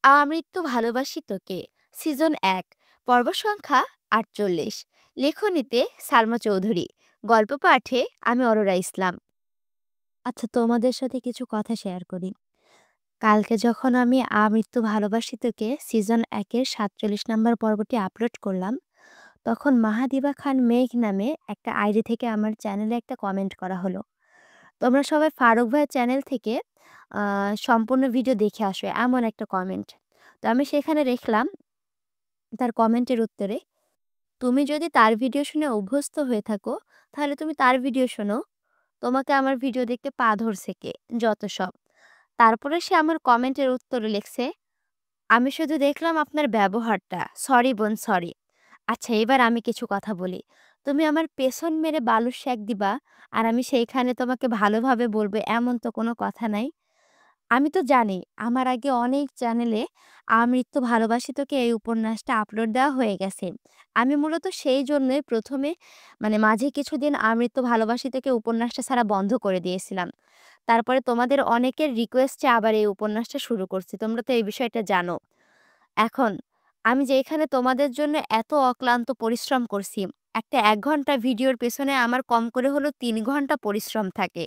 আমৃত্যু ভালোবাসি তোকে সিজন ১ পর্ব সংখ্যা ৪৮ লেখনীতে সালমা চৌধুরী গল্প পাঠে আমি অরোরা ইসলাম। আচ্ছা, তোমাদের সাথে কিছু কথা শেয়ার করি। কালকে যখন আমি আমৃত্যু ভালোবাসি তোকে সিজন ১-এর ৪৭ নম্বর পর্বটি আপলোড করলাম, তখন মাহাদিবা খান মেঘ নামে একটা আইডি থেকে আমার চ্যানেলে একটা কমেন্ট করা হলো। তোমরা সবাই ফারুক ভাইয়ের চ্যানেল থেকে সম্পূর্ণ ভিডিও দেখে আসো, এমন একটা কমেন্ট। তো আমি সেখানে দেখলাম তার কমেন্টের উত্তরে, তুমি যদি তার ভিডিও শুনে অভ্যস্ত হয়ে থাকো, তাহলে তুমি তার ভিডিও শোনো। তোমাকে আমার ভিডিও দেখতে পা ধরছে কে? যত সব। তারপরে সে আমার কমেন্টের উত্তরে লিখছে, আমি শুধু দেখলাম আপনার ব্যবহারটা। সরি বোন, সরি। আচ্ছা, এবার আমি কিছু কথা বলি। তুমি আমার পেছন মেরে বালুর শেক দিবা, আর আমি সেইখানে তোমাকে ভালোভাবে বলবো, এমন তো কোনো কথা নাই। আমি তো জানি আমার আগে অনেক চ্যানেলে আমৃত্যু ভালোবাসি তোকে এই উপন্যাসটা আপলোড দেওয়া হয়ে গেছে। আমি মূলত সেই জন্যই প্রথমে মাঝে কিছুদিন আমৃত্যু ভালোবাসি তোকে উপন্যাসটা ছাড়া বন্ধ করে দিয়েছিলাম। তারপরে তোমাদের অনেকের রিকোয়েস্টে আবার এই উপন্যাসটা শুরু করছি। তোমরা তো এই বিষয়টা জানো। এখন আমি যে এখানে তোমাদের জন্য এত অক্লান্ত পরিশ্রম করছি, একটা ১ ঘন্টা ভিডিওর পেছনে আমার কম করে হলেও ৩ ঘন্টা পরিশ্রম থাকে।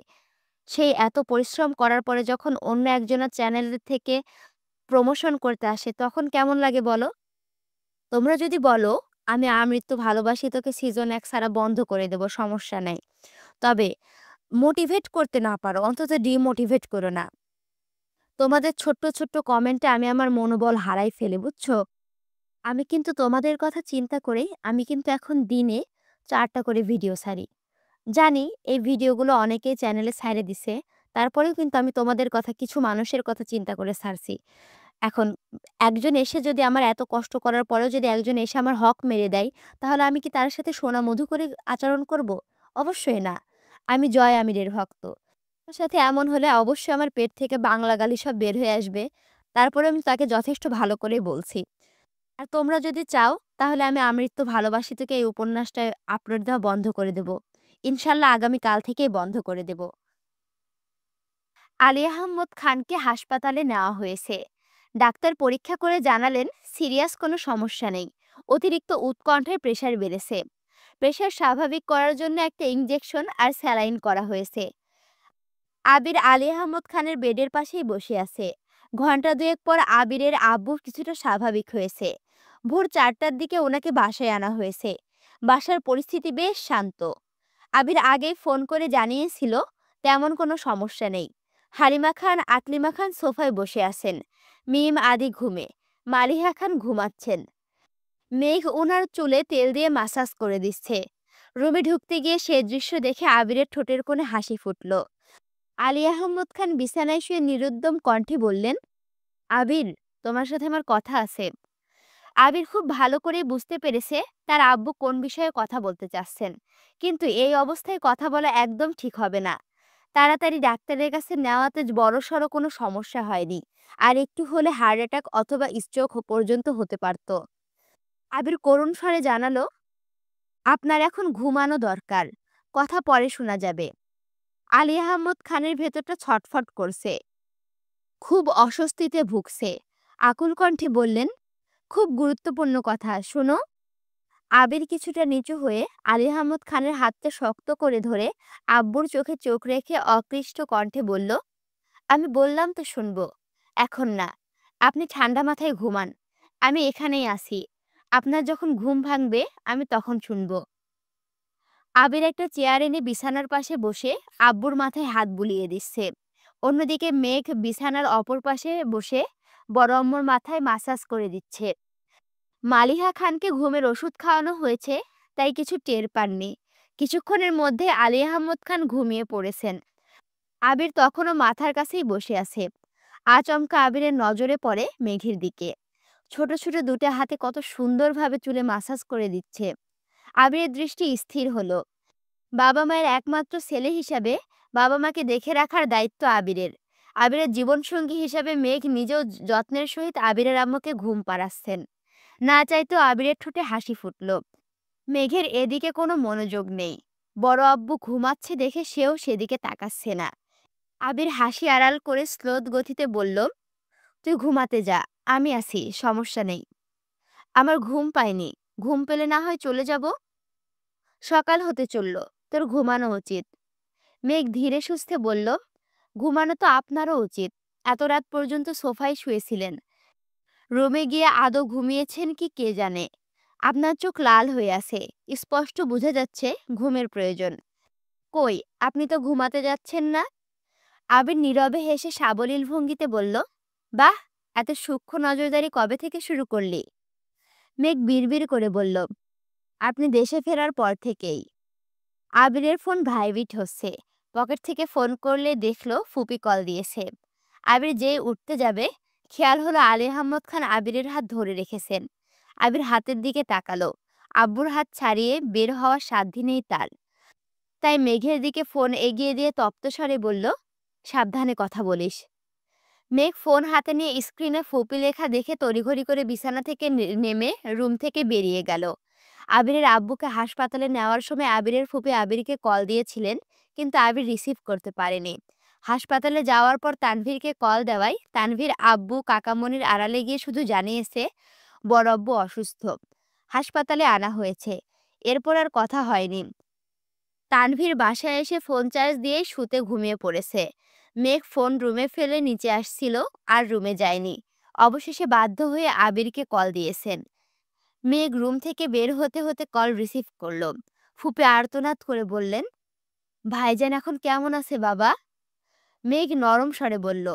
সেই এত পরিশ্রম করার পরে যখন অন্য একজনের চ্যানেল থেকে প্রমোশন করতে আসে, তখন কেমন লাগে বলো? তোমরা যদি বলো, আমি আমৃত্যু ভালোবাসি তোকে সিজন ১ ছাড়া বন্ধ করে দেব, সমস্যা নাই। তবে মোটিভেট করতে না পারো, অন্তত ডিমোটিভেট করো না। তোমাদের ছোট্ট, ছোট্ট কমেন্টে আমি আমার মনোবল হারাই ফেলি, বুঝছো? আমি কিন্তু তোমাদের কথা চিন্তা করেই আমি কিন্তু এখন দিনে ৪ টা করে ভিডিও ছাড়ি। জানি এই ভিডিওগুলো অনেকেই চ্যানেলে ছাইড়ে দিছে। তারপরেও কিন্তু আমি তোমাদের কথা, কিছু মানুষের কথা চিন্তা করে ছাড়ছি। এখন একজন এসে যদি আমার এত কষ্ট করার পরেও যদি একজন এসে আমার হক মেরে দেয়, তাহলে আমি কি তার সাথে সোনা মধু করে আচরণ করব? অবশ্যই না। আমি জয় আমিরের ভক্ত। তার সাথে এমন হলে অবশ্যই আমার পেট থেকে বাংলা গালি সব বের হয়ে আসবে। তারপরেও আমি তাকে যথেষ্ট ভালো করেই বলছি। আর তোমরা যদি চাও, তাহলে আমি আমৃত্যু ভালোবাসি তোকে এই উপন্যাসটা আপলোড দেওয়া বন্ধ করে দেব। ইনশাল্লাহ আগামী কাল থেকেই বন্ধ করে দেব। আলী আহমদ খানকে হাসপাতালে নেওয়া হয়েছে। ডাক্তার পরীক্ষা করে জানালেন সিরিয়াস কোনো সমস্যা নেই। অতিরিক্ত উৎকণ্ঠায় প্রেশার বেড়েছে। প্রেশার স্বাভাবিক করার জন্য একটা ইনজেকশন আর স্যালাইন করা হয়েছে। আবির আলী আহমদ খানের বেডের পাশেই বসে আছে। ঘন্টা দুয়েক পর আবিরের আব্বু কিছুটা স্বাভাবিক হয়েছে। ভোর ৪টার দিকে ওনাকে বাসায় আনা হয়েছে। বাসার পরিস্থিতি বেশ শান্ত। আবির আগেই ফোন করে জানিয়েছিল তেমন কোনো সমস্যা নেই। হালিমা খান, আকলিমা খান সোফায় বসে আছেন। মিম আদি ঘুমে। মালিহা খান ঘুমাচ্ছেন। মেঘ ওনার চুলে তেল দিয়ে মাসাজ করে দিচ্ছে। রুমে ঢুকতে গিয়ে সে দৃশ্য দেখে আবিরের ঠোঁটের কোণে হাসি ফুটল। আলী আহমদ খান বিছানায় শুয়ে নিরুদ্যম কণ্ঠে বললেন, আবির, তোমার সাথে আমার কথা আছে। আবির খুব ভালো করে বুঝতে পেরেছে তার আব্বু কোন বিষয়ে কথা বলতে চাচ্ছেন, কিন্তু এই অবস্থায় কথা বলা একদম ঠিক হবে না। তাড়াতাড়ি ডাক্তারের কাছে নেওয়াতে বড়সড় কোনো সমস্যা হয়নি, আর একটু হলে হার্ট অ্যাটাক অথবা স্ট্রোক পর্যন্ত হতে পারত। আবির করুণ স্বরে জানালো, আপনার এখন ঘুমানো দরকার, কথা পরে শোনা যাবে। আলী আহমদ খানের ভেতরটা ছটফট করছে, খুব অস্বস্তিতে ভুগছে। আকুল কণ্ঠে বললেন, খুব গুরুত্বপূর্ণ কথা, শোনো। আবির কিছুটা নিচু হয়ে আলী আহমদ খানের হাতটা শক্ত করে ধরে আব্বুর চোখে চোখ রেখে অকৃষ্ট কণ্ঠে বলল, আমি বললাম তো শুনবো, এখন না। আপনি ঠান্ডা মাথায় ঘুমান, আমি এখানেই আছি। আপনার যখন ঘুম ভাঙবে আমি তখন শুনবো। আবির একটা চেয়ার এনে বিছানার পাশে বসে আব্বুর মাথায় হাত বুলিয়ে দিচ্ছে। অন্যদিকে মেঘ বিছানার অপর পাশে বসে বড় আম্মুর মাথায় মাসাজ করে দিচ্ছে। মালিহা খানকে ঘুমের ওষুধ খাওয়ানো হয়েছে, তাই কিছু টের পাননি। কিছুক্ষণের মধ্যে আলী আহমদ খান ঘুমিয়ে পড়েছেন। আবির তখনও মাথার কাছেই বসে আছে। আচমকা আবিরের নজরে পড়ে মেঘের দিকে। ছোট ছোট দুটো হাতে কত সুন্দরভাবে চুলে মাসাজ করে দিচ্ছে। আবিরের দৃষ্টি স্থির হলো। বাবা মায়ের একমাত্র ছেলে হিসাবে বাবা মাকে দেখে রাখার দায়িত্ব আবিরের। আবিরের জীবনসঙ্গী হিসাবে মেঘ নিজেও যত্নের সহিত আবিরের আম্মুকে ঘুম পাড়াচ্ছেন। না চাইতেও আবিরের ঠোঁটে হাসি ফুটল। মেঘের এদিকে কোনো মনোযোগ নেই। বড় আব্বু ঘুমাচ্ছে দেখে সেও সেদিকে তাকাচ্ছে না। আবির হাসি আড়াল করে স্লোত গতিতে বলল, তুই ঘুমাতে যা, আমি আছি, সমস্যা নেই। আমার ঘুম পায়নি। ঘুম পেলে না হয় চলে যাব। সকাল হতে চলল, তোর ঘুমানো উচিত। মেঘ ধীরে সুস্থে বলল, ঘুমানো তো আপনারও উচিত। এত রাত পর্যন্ত সোফায় শুয়েছিলেন, রুমে গিয়ে আদৌ ঘুমিয়েছেন কি কে জানে। আপনার চোখ লাল হয়ে আছে, স্পষ্ট বোঝা যাচ্ছে ঘুমের প্রয়োজন। কই, আপনি তো ঘুমাতে যাচ্ছেন না? আবির নীরবে হেসে সাবলীল ভঙ্গিতে বলল, বাহ, এত সূক্ষ্ম নজরদারি কবে থেকে শুরু করলি? মেঘ বিড়বিড় করে বলল, আপনি দেশে ফেরার পর থেকেই। আবিরের ফোন ভাইব্রেট হচ্ছে। পকেট থেকে ফোন করলে দেখলো ফুপি কল দিয়েছে। আবির যেই উঠতে যাবে, খেয়াল হলো আলী আহমদ খান আবিরের হাত ধরে রেখেছেন। আবির হাতের দিকে তাকালো। আব্বুর হাত ছাড়িয়ে বের হওয়ার সাধ্য নেই তার। তাই মেঘের দিকে ফোন এগিয়ে দিয়ে তপ্ত স্বরে বলল, সাবধানে কথা বলিস। মেঘ ফোন হাতে নিয়ে স্ক্রিনে ফুপি লেখা দেখে তড়িঘড়ি করে বিছানা থেকে নেমে রুম থেকে বেরিয়ে গেল। আবিরের আব্বুকে হাসপাতালে নেওয়ার সময় আবিরের ফুপি আবিরকে কল দিয়েছিলেন, কিন্তু আবির রিসিভ করতে পারেনি। হাসপাতালে যাওয়ার পর তানভীরকে কল দেওয়ায় তানভীর আব্বু কাকামণির আড়ালে গিয়ে শুধু জানিয়েছে বড় আব্বু অসুস্থ, হাসপাতালে আনা হয়েছে। এরপর আর কথা হয়নি। তানভীর বাসায় এসে ফোন চার্জ দিয়ে শুতে ঘুমিয়ে পড়েছে। মেঘ ফোন রুমে ফেলে নিচে আসছিল, আর রুমে যায়নি। অবশেষে বাধ্য হয়ে আবিরকে কল দিয়েছেন। মেঘ রুম থেকে বের হতে হতে কল রিসিভ করলো। ফুপে আর্তনাদ করে বললেন, ভাইজান এখন কেমন আছে বাবা? মেঘ নরম স্বরে বলল,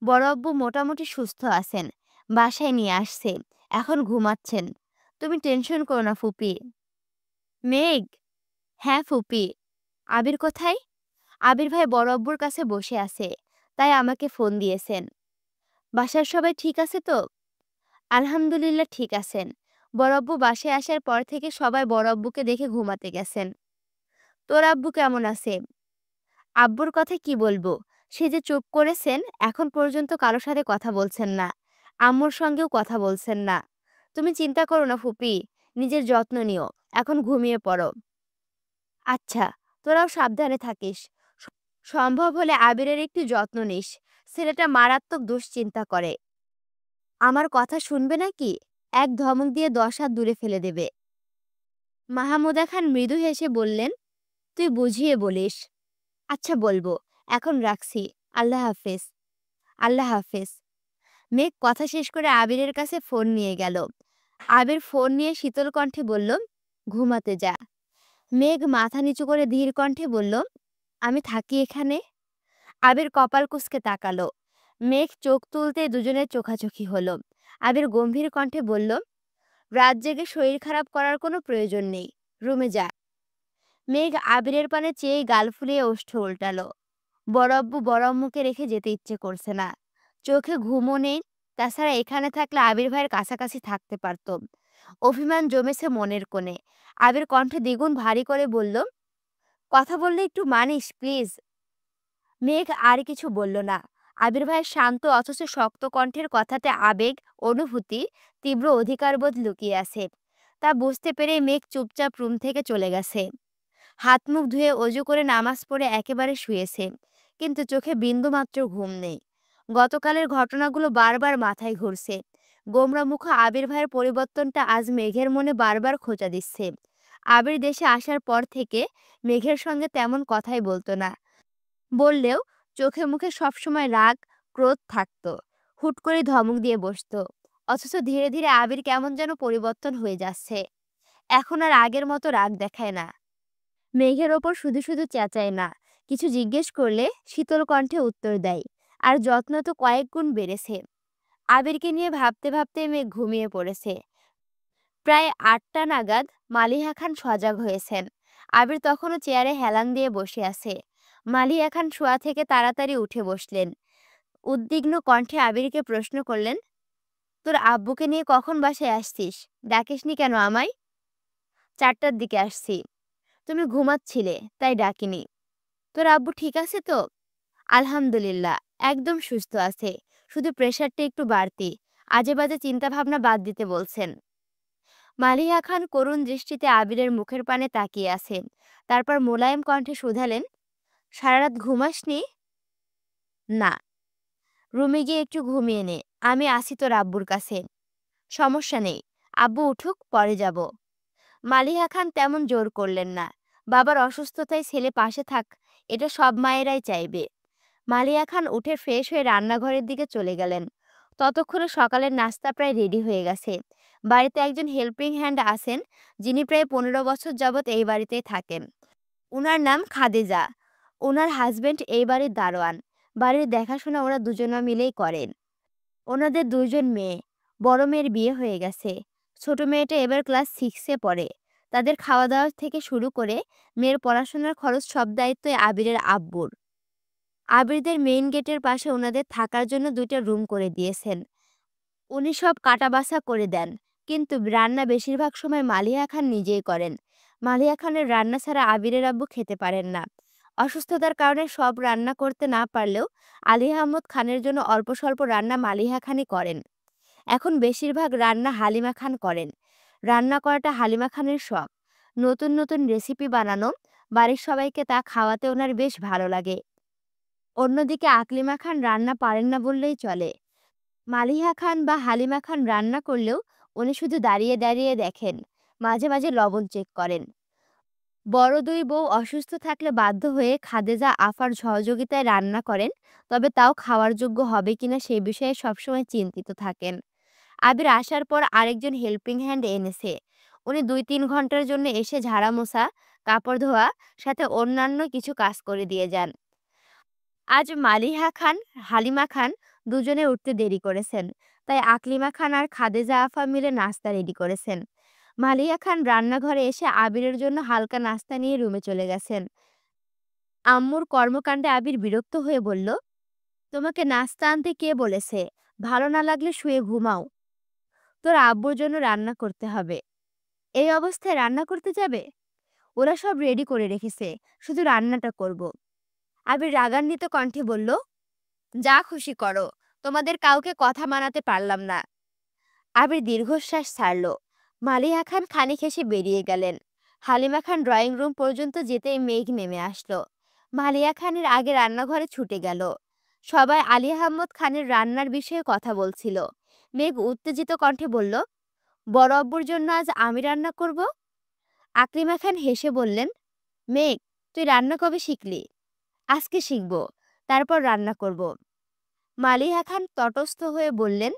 বড় আব্বু মোটামুটি সুস্থ আছেন, বাসায় নিয়ে আসছে, এখন ঘুমাচ্ছেন। তুমি টেনশন করো না ফুপি। মেঘ, হ্যাঁ ফুপি। আবির কোথায়? আবির ভাই বড় আব্বুর কাছে বসে আছে, তাই আমাকে ফোন দিয়েছেন। বাসার সবাই ঠিক আছে তো? আলহামদুলিল্লাহ ঠিক আছেন। বড় আব্বু বাসায় আসার পর থেকে সবাই বড় আব্বুকে দেখে ঘুমাতে গেছেন। তোর আব্বু কেমন আছে? আব্বুর কথা কি বলবো, সে যে চুপ করেছেন, এখন পর্যন্ত কারোর সাথে কথা বলছেন না, আম্মুর সঙ্গেও কথা বলছেন না। তুমি চিন্তা করো না ফুপি, নিজের যত্ন নিও, এখন ঘুমিয়ে পড়ো। আচ্ছা, তোরাও সাবধানে থাকিস। স- সম্ভব হলে আবিরের একটু যত্ন নিস। ছেলেটা মারাত্মক দুশ্চিন্তা করে। আমার কথা শুনবে নাকি? এক ধমক দিয়ে 10 হাত দূরে ফেলে দেবে। মাহমুদা খান মৃদু হেসে বললেন, তুই বুঝিয়ে বলিস। আচ্ছা বলবো, এখন রাখছি। আল্লাহ হাফেজ। আল্লাহ হাফেজ। মেঘ কথা শেষ করে আবিরের কাছে ফোন নিয়ে গেল। আবির ফোন নিয়ে শীতল কণ্ঠে বলল, ঘুমাতে যা। মেঘ মাথা নিচু করে ধীর কণ্ঠে বলল, আমি থাকি এখানে। আবির কপাল কুঁচকে তাকালো। মেঘ চোখ তুলতে দুজনের চোখাচোখি হলো। আবির গম্ভীর কণ্ঠে বলল, রাত জেগে শরীর খারাপ করার কোনো প্রয়োজন নেই, রুমে যা। মেঘ আবিরের পানে চেয়ে গাল ফুলিয়ে ওষ্ঠ উল্টালো। বড় আব্বু বড় আম্মুকে রেখে যেতে ইচ্ছে করছে না। চোখে ঘুমও নেই। তাছাড়া এখানে থাকলে আবির ভাইয়ের কাছাকাছি থাকতে পারত। অভিমান জমেছে মনের কোণে। আবির কণ্ঠে দ্বিগুণ ভারী করে বলল, কথা বললে একটু মানিস প্লিজ। মেঘ আর কিছু বলল না। আবির ভাইয়ের শান্ত অথচ শক্ত কণ্ঠের কথাতে আবেগ, অনুভূতি, তীব্র অধিকারবোধ লুকিয়ে আছে। তা বুঝতে পেরে মেঘ চুপচাপ রুম থেকে চলে গেছে। হাত মুখ ধুয়ে অজু করে নামাজ পড়ে একেবারে শুয়েছে, কিন্তু চোখে বিন্দুমাত্র ঘুম নেই। গতকালের ঘটনাগুলো বারবার মাথায় ঘুরছে। গোমরামুখ আবির ভাইয়ের পরিবর্তনটা আজ মেঘের মনে বারবার খোঁচা দিচ্ছে। আবির দেশে আসার পর থেকে মেঘের সঙ্গে তেমন কথাই বলতো না। বললেও চোখে মুখে সবসময় রাগ, ক্রোধ থাকতো। হুট করে ধমক দিয়ে বসতো। অথচ ধীরে ধীরে আবির কেমন যেন পরিবর্তন হয়ে যাচ্ছে। এখন আর আগের মতো রাগ দেখায় না। মেঘের ওপর শুধু শুধু চেঁচায় না। কিছু জিজ্ঞেস করলে শীতল কণ্ঠে উত্তর দেয়। আর যত্ন তো কয়েক গুণ বেড়েছে। আবিরকে নিয়ে ভাবতে ভাবতে মেঘ ঘুমিয়ে পড়েছে। প্রায় 8টা নাগাদ মালিহা খান সজাগ হয়েছেন। আবির তখনও চেয়ারে হেলান দিয়ে বসে আছে। মালিহা খান শোয়া থেকে তাড়াতাড়ি উঠে বসলেন। উদ্বিগ্ন কণ্ঠে আবিরকে প্রশ্ন করলেন, তোর আব্বুকে নিয়ে কখন বাসায় আসছিস? ডাকিসনি কেন আমায়? 4টার দিকে আসছি। তুমি ঘুমাচ্ছিলে, তাই ডাকিনি। তোর আব্বু ঠিক আছে তো? আলহামদুলিল্লাহ, একদম সুস্থ আছে। শুধু প্রেশারটা একটু বাড়তি। আজে বাজে চিন্তা ভাবনা বাদ দিতে বলছেন। মালিহা খান করুণ দৃষ্টিতে আবিরের মুখের পানে তাকিয়ে আছেন। তারপর মোলায়েম কণ্ঠে শুধালেন, সারা রাত ঘুমাসনি? না। রুমে গিয়ে একটু ঘুমিয়ে নে, আমি আসি তোর আব্বুর কাছে। সমস্যা নেই, আব্বু উঠুক, পরে যাব। মালিহা খান তেমন জোর করলেন না। বাবার অসুস্থতায় ছেলে পাশে থাক, এটা সব মায়েরাই চাইবে। মালিয়া খান উঠে ফ্রেশ হয়ে রান্নাঘরের দিকে চলে গেলেন। ততক্ষণে সকালের নাস্তা প্রায় রেডি হয়ে গেছে। বাড়িতে একজন হেল্পিং হ্যান্ড আছেন, যিনি প্রায় 15 বছর যাবৎ এই বাড়িতেই থাকেন। উনার নাম খাদিজা। উনার হাজবেন্ড এই বাড়ির দারোয়ান। বাড়ির দেখাশোনা ওরা দুজনা মিলেই করেন। ওনাদের দুইজন মেয়ে। বড় মেয়ের বিয়ে হয়ে গেছে। ছোট মেয়েটা এবার ক্লাস 6-এ পড়ে। তাদের খাওয়া দাওয়া থেকে শুরু করে মেয়ের পড়াশোনার খরচ সব দায়িত্বই আবিরের আব্বুর। আবিরদের মেইন গেটের পাশে ওনাদের থাকার জন্য 2টা রুম করে দিয়েছেন। উনি সব কাটাবাছা করে দেন, কিন্তু রান্না বেশিরভাগ সময় মালিহা খান নিজেই করেন। মালিহা খানের রান্না ছাড়া আবিরের আব্বু খেতে পারেন না। অসুস্থতার কারণে সব রান্না করতে না পারলেও আলী আহমদ খানের জন্য অল্প স্বল্প রান্না মালিহা খানই করেন। এখন বেশিরভাগ রান্না হালিমা খান করেন। রান্না করাটা হালিমা খানের শখ। নতুন নতুন রেসিপি বানানো, বাড়ির সবাইকে তা খাওয়াতে ওনার বেশ ভালো লাগে। অন্যদিকে আকলিমা খান রান্না পারেন না বললেই চলে। মালিহা খান বা হালিমা খান রান্না করলেও উনি শুধু দাঁড়িয়ে দাঁড়িয়ে দেখেন, মাঝে মাঝে লবণ চেক করেন। বড় দুই বউ অসুস্থ থাকলে বাধ্য হয়ে খাদেজা আফার সহযোগিতায় রান্না করেন, তবে তাও খাওয়ার যোগ্য হবে কিনা সেই বিষয়ে সবসময় চিন্তিত থাকেন। আবির আসার পর আরেকজন হেল্পিং হ্যান্ড এনেছে। উনি 2-3 ঘন্টার জন্য এসে ঝাড়া মোছা, কাপড় ধোয়া, সাথে অন্যান্য কিছু কাজ করে দিয়ে যান। আজ মালিহা খান, হালিমা খান দুজনে উঠতে দেরি করেছেন, তাই আকলিমা খান আর খাদেজা আফা মিলে নাস্তা রেডি করেছেন। মালিহা খান রান্নাঘরে এসে আবিরের জন্য হালকা নাস্তা নিয়ে রুমে চলে গেছেন। আম্মুর কর্মকাণ্ডে আবির বিরক্ত হয়ে বলল, তোমাকে নাস্তা আনতে কে বলেছে? ভালো না লাগলে শুয়ে ঘুমাও। তোর আব্বুর জন্য রান্না করতে হবে। এই অবস্থায় রান্না করতে যাবে? ওরা সব রেডি করে রেখেছে, শুধু রান্নাটা করব। আবির রাগান্বিত কণ্ঠে বলল, যা খুশি করো, তোমাদের কাউকে কথা মানাতে পারলাম না। আবির দীর্ঘশ্বাস ছাড়ল। মালিহা খান খানিক হেসে বেরিয়ে গেলেন। হালিমা খান ড্রয়িং রুম পর্যন্ত যেতেই মেঘ নেমে আসলো। মালিয়া খানের আগে রান্নাঘরে ছুটে গেল। সবাই আলী আহমদ খানের রান্নার বিষয়ে কথা বলছিল। মেঘ উত্তেজিত কণ্ঠে বলল, বড় আব্বুর জন্য আজ আমি রান্না করব। আকলিমা খান হেসে বললেন, মেঘ, তুই রান্না কবে শিখলি? আজকে শিখব, তারপর রান্না করব। মালিহা খান তটস্থ হয়ে বললেন,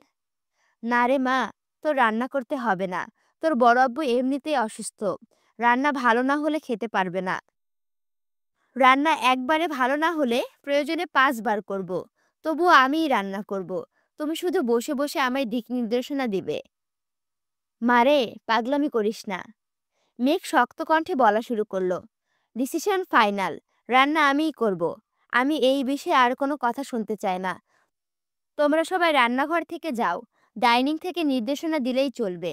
না রে মা, তোর রান্না করতে হবে না। তোর বড় আব্বু এমনিতেই অসুস্থ, রান্না ভালো না হলে খেতে পারবে না। রান্না একবারে ভালো না হলে প্রয়োজনে 5 বার করব। তবুও আমিই রান্না করব। তুমি শুধু বসে বসে আমায় দিক নির্দেশনা দিবে। মারে, পাগলামি করিস না। মেঘ শক্ত কণ্ঠে বলা শুরু করলো, ডিসিশন ফাইনাল, রান্না আমিই করব। আমি এই বিষয়ে আর কোনো কথা শুনতে চাই না। তোমরা সবাই রান্নাঘর থেকে যাও, ডাইনিং থেকে নির্দেশনা দিলেই চলবে।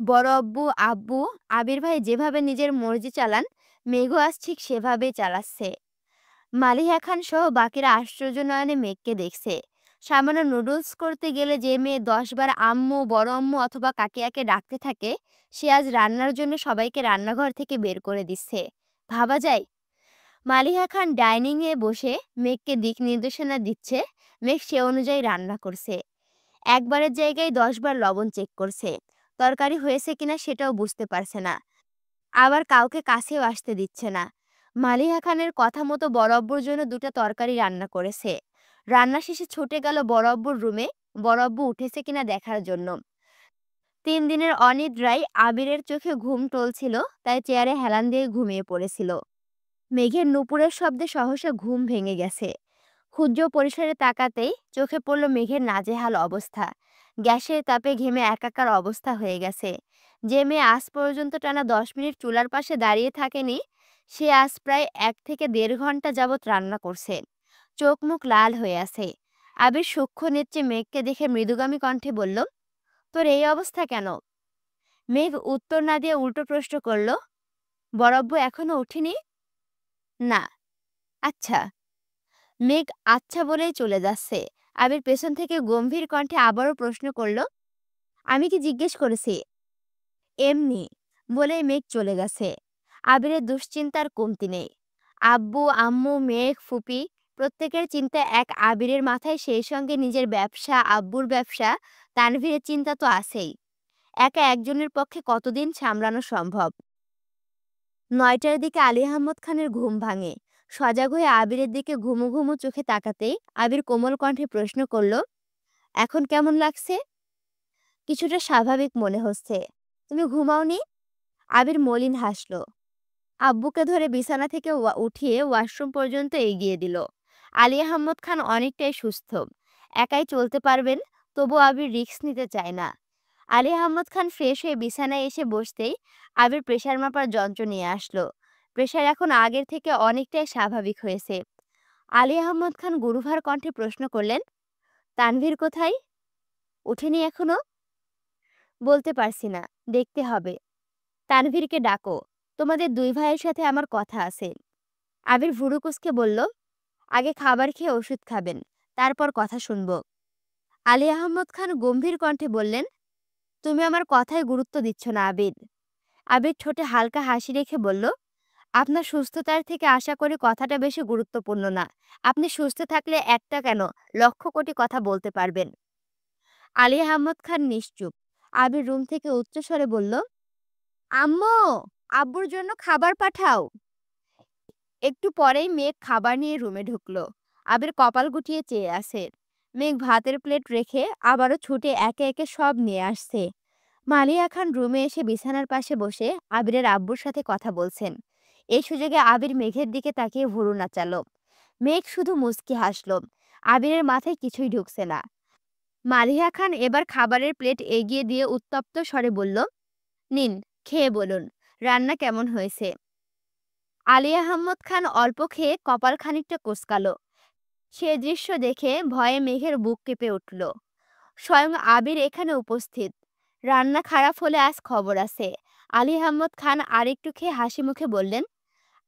বড় আব্বু, আব্বু, আবির ভাই যেভাবে নিজের মর্জি চালান, মেঘও আজ ঠিক সেভাবেই চালাচ্ছে। মালিহা খান সহ বাকিরা আশ্চর্য নয়নে মেঘকে দেখছে। সামান্য নুডলস করতে গেলে যে মেয়ে 10 বার আম্মু, বড় আম্মু অথবা কাকিয়াকে ডাকতে থাকে, সে আজ রান্নার জন্য সবাইকে রান্নাঘর থেকে বের করে দিচ্ছে। ভাবা যায়? মালিহা খান ডাইনিংয়ে বসে মেঘকে দিক নির্দেশনা দিচ্ছে। মেঘ সে অনুযায়ী রান্না করছে। একবারের জায়গায় 10 বার লবণ চেক করছে। তরকারি হয়েছে কিনা সেটাও বুঝতে পারছে না। আবার কাউকে কাছেও আসতে দিচ্ছে না। মালিহা খানের কথা মতো বড় আব্বুর জন্য 2টা তরকারি রান্না করেছে। রান্না শেষে ছুটে গেল বড় আব্বুর রুমে, বড় আব্বু উঠেছে কিনা দেখার জন্য। 3 দিনের অনিদ্রায় আবিরের চোখে ঘুম টলছিল, তাই চেয়ারে হেলান দিয়ে ঘুমিয়ে পড়েছিল। মেঘের নুপুরের শব্দে সহসা ঘুম ভেঙে গেছে। ক্ষুদ্র পরিসরে তাকাতেই চোখে পড়ল মেঘের নাজেহাল অবস্থা। গ্যাসের তাপে ঘেমে একাকার অবস্থা হয়ে গেছে। যে মেয়ে আজ পর্যন্ত টানা 10 মিনিট চুলার পাশে দাঁড়িয়ে থাকেনি, সে আজ প্রায় 1 থেকে 1.5 ঘন্টা যাবৎ রান্না করছে। চোখ মুখ লাল হয়ে আছে। আবির সূক্ষ্ম নেত্রে মেঘকে দেখে মৃদুগামী কণ্ঠে বলল, তোর এই অবস্থা কেন? মেঘ উত্তর না দিয়ে উল্টো প্রশ্ন করল, বড়ব্বু এখনো ওঠেনি? না। আচ্ছা। মেঘ আচ্ছা বলেই চলে যাচ্ছে। আবির পেছন থেকে গম্ভীর কণ্ঠে আবারও প্রশ্ন করল, আমি কি জিজ্ঞেস করেছি? এমনি বলেই মেঘ চলে গেছে। আবিরের দুশ্চিন্তার কমতি নেই। আব্বু, আম্মু, মেঘ, ফুপি প্রত্যেকের চিন্তা এক আবিরের মাথায়, সেই সঙ্গে নিজের ব্যবসা, আব্বুর ব্যবসা, তানভীরের চিন্তা তো আছেই। একা একজনের পক্ষে কতদিন সামলানো সম্ভব? ৯টার দিকে আলী আহমদ খানের ঘুম ভাঙে। সজাগ হয়ে আবিরের দিকে ঘুমু ঘুমু চোখে তাকাতেই আবির কোমল কণ্ঠে প্রশ্ন করল, এখন কেমন লাগছে? কিছুটা স্বাভাবিক মনে হচ্ছে। তুমি ঘুমাওনি? আবির মলিন হাসল। আব্বুকে ধরে বিছানা থেকে উঠিয়ে ওয়াশরুম পর্যন্ত এগিয়ে দিল। আলী আহমদ খান অনেকটাই সুস্থ, একাই চলতে পারবেন, তবু আবির রিস্ক নিতে চায় না। আলী আহমদ খান ফ্রেশ হয়ে বিছানায় এসে বসতেই আবির প্রেশার মাপার যন্ত্র নিয়ে আসলো। প্রেশার এখন আগের থেকে অনেকটাই স্বাভাবিক হয়েছে। আলী আহমদ খান গুরুভার কণ্ঠে প্রশ্ন করলেন, তানভীর কোথায়? উঠেনি এখনো? বলতে পারছি না, দেখতে হবে। তানভীরকে ডাকো, তোমাদের দুই ভাইয়ের সাথে আমার কথা আছে। আবির ভুরু কুঁচকে বলল, আগে খাবার খেয়ে ওষুধ খাবেন, তারপর কথা শুনবো। আলী আহমদ খান গম্ভীর কণ্ঠে বললেন, তুমি আমার কথায় গুরুত্ব দিচ্ছ না আবির। আবির ঠোঁটে হালকা হাসি রেখে বলল, আপনার সুস্থতার থেকে আশা করি কথাটা বেশি গুরুত্বপূর্ণ না। আপনি সুস্থ থাকলে একটা কেন, লক্ষ কোটি কথা বলতে পারবেন। আলী আহমদ খান নিশ্চুপ। আবির রুম থেকে উচ্চস্বরে বলল, আম্মু, আব্বুর জন্য খাবার পাঠাও। একটু পরেই মেঘ খাবার নিয়ে রুমে ঢুকলো। আবির কপাল গুটিয়ে চেয়ে আছে। মেঘ ভাতের প্লেট রেখে আবারও ছুটে একে একে সব নিয়ে আসছে। মালিয়া খান রুমে এসে বিছানার পাশে বসে আবিরের আব্বুর সাথে কথা বলছেন। এই সুযোগে আবির মেঘের দিকে তাকিয়ে ভুরু নাচালো। মেঘ শুধু মুচকি হাসলো। আবিরের মাথায় কিছুই ঢুকছে না। মালিয়া খান এবার খাবারের প্লেট এগিয়ে দিয়ে উত্তপ্ত স্বরে বলল, নিন, খেয়ে বলুন রান্না কেমন হয়েছে। আলী আহমদ খান অল্প খেয়ে কপাল খানিকটা কোঁচকালো। সে দৃশ্য দেখে ভয়ে মেঘের বুক কেঁপে উঠল। স্বয়ং আবির এখানে উপস্থিত। রান্না খারাপ হলে আজ খবর আছে। আলী আহমদ খান আরেকটু খেয়ে হাসি মুখে বললেন,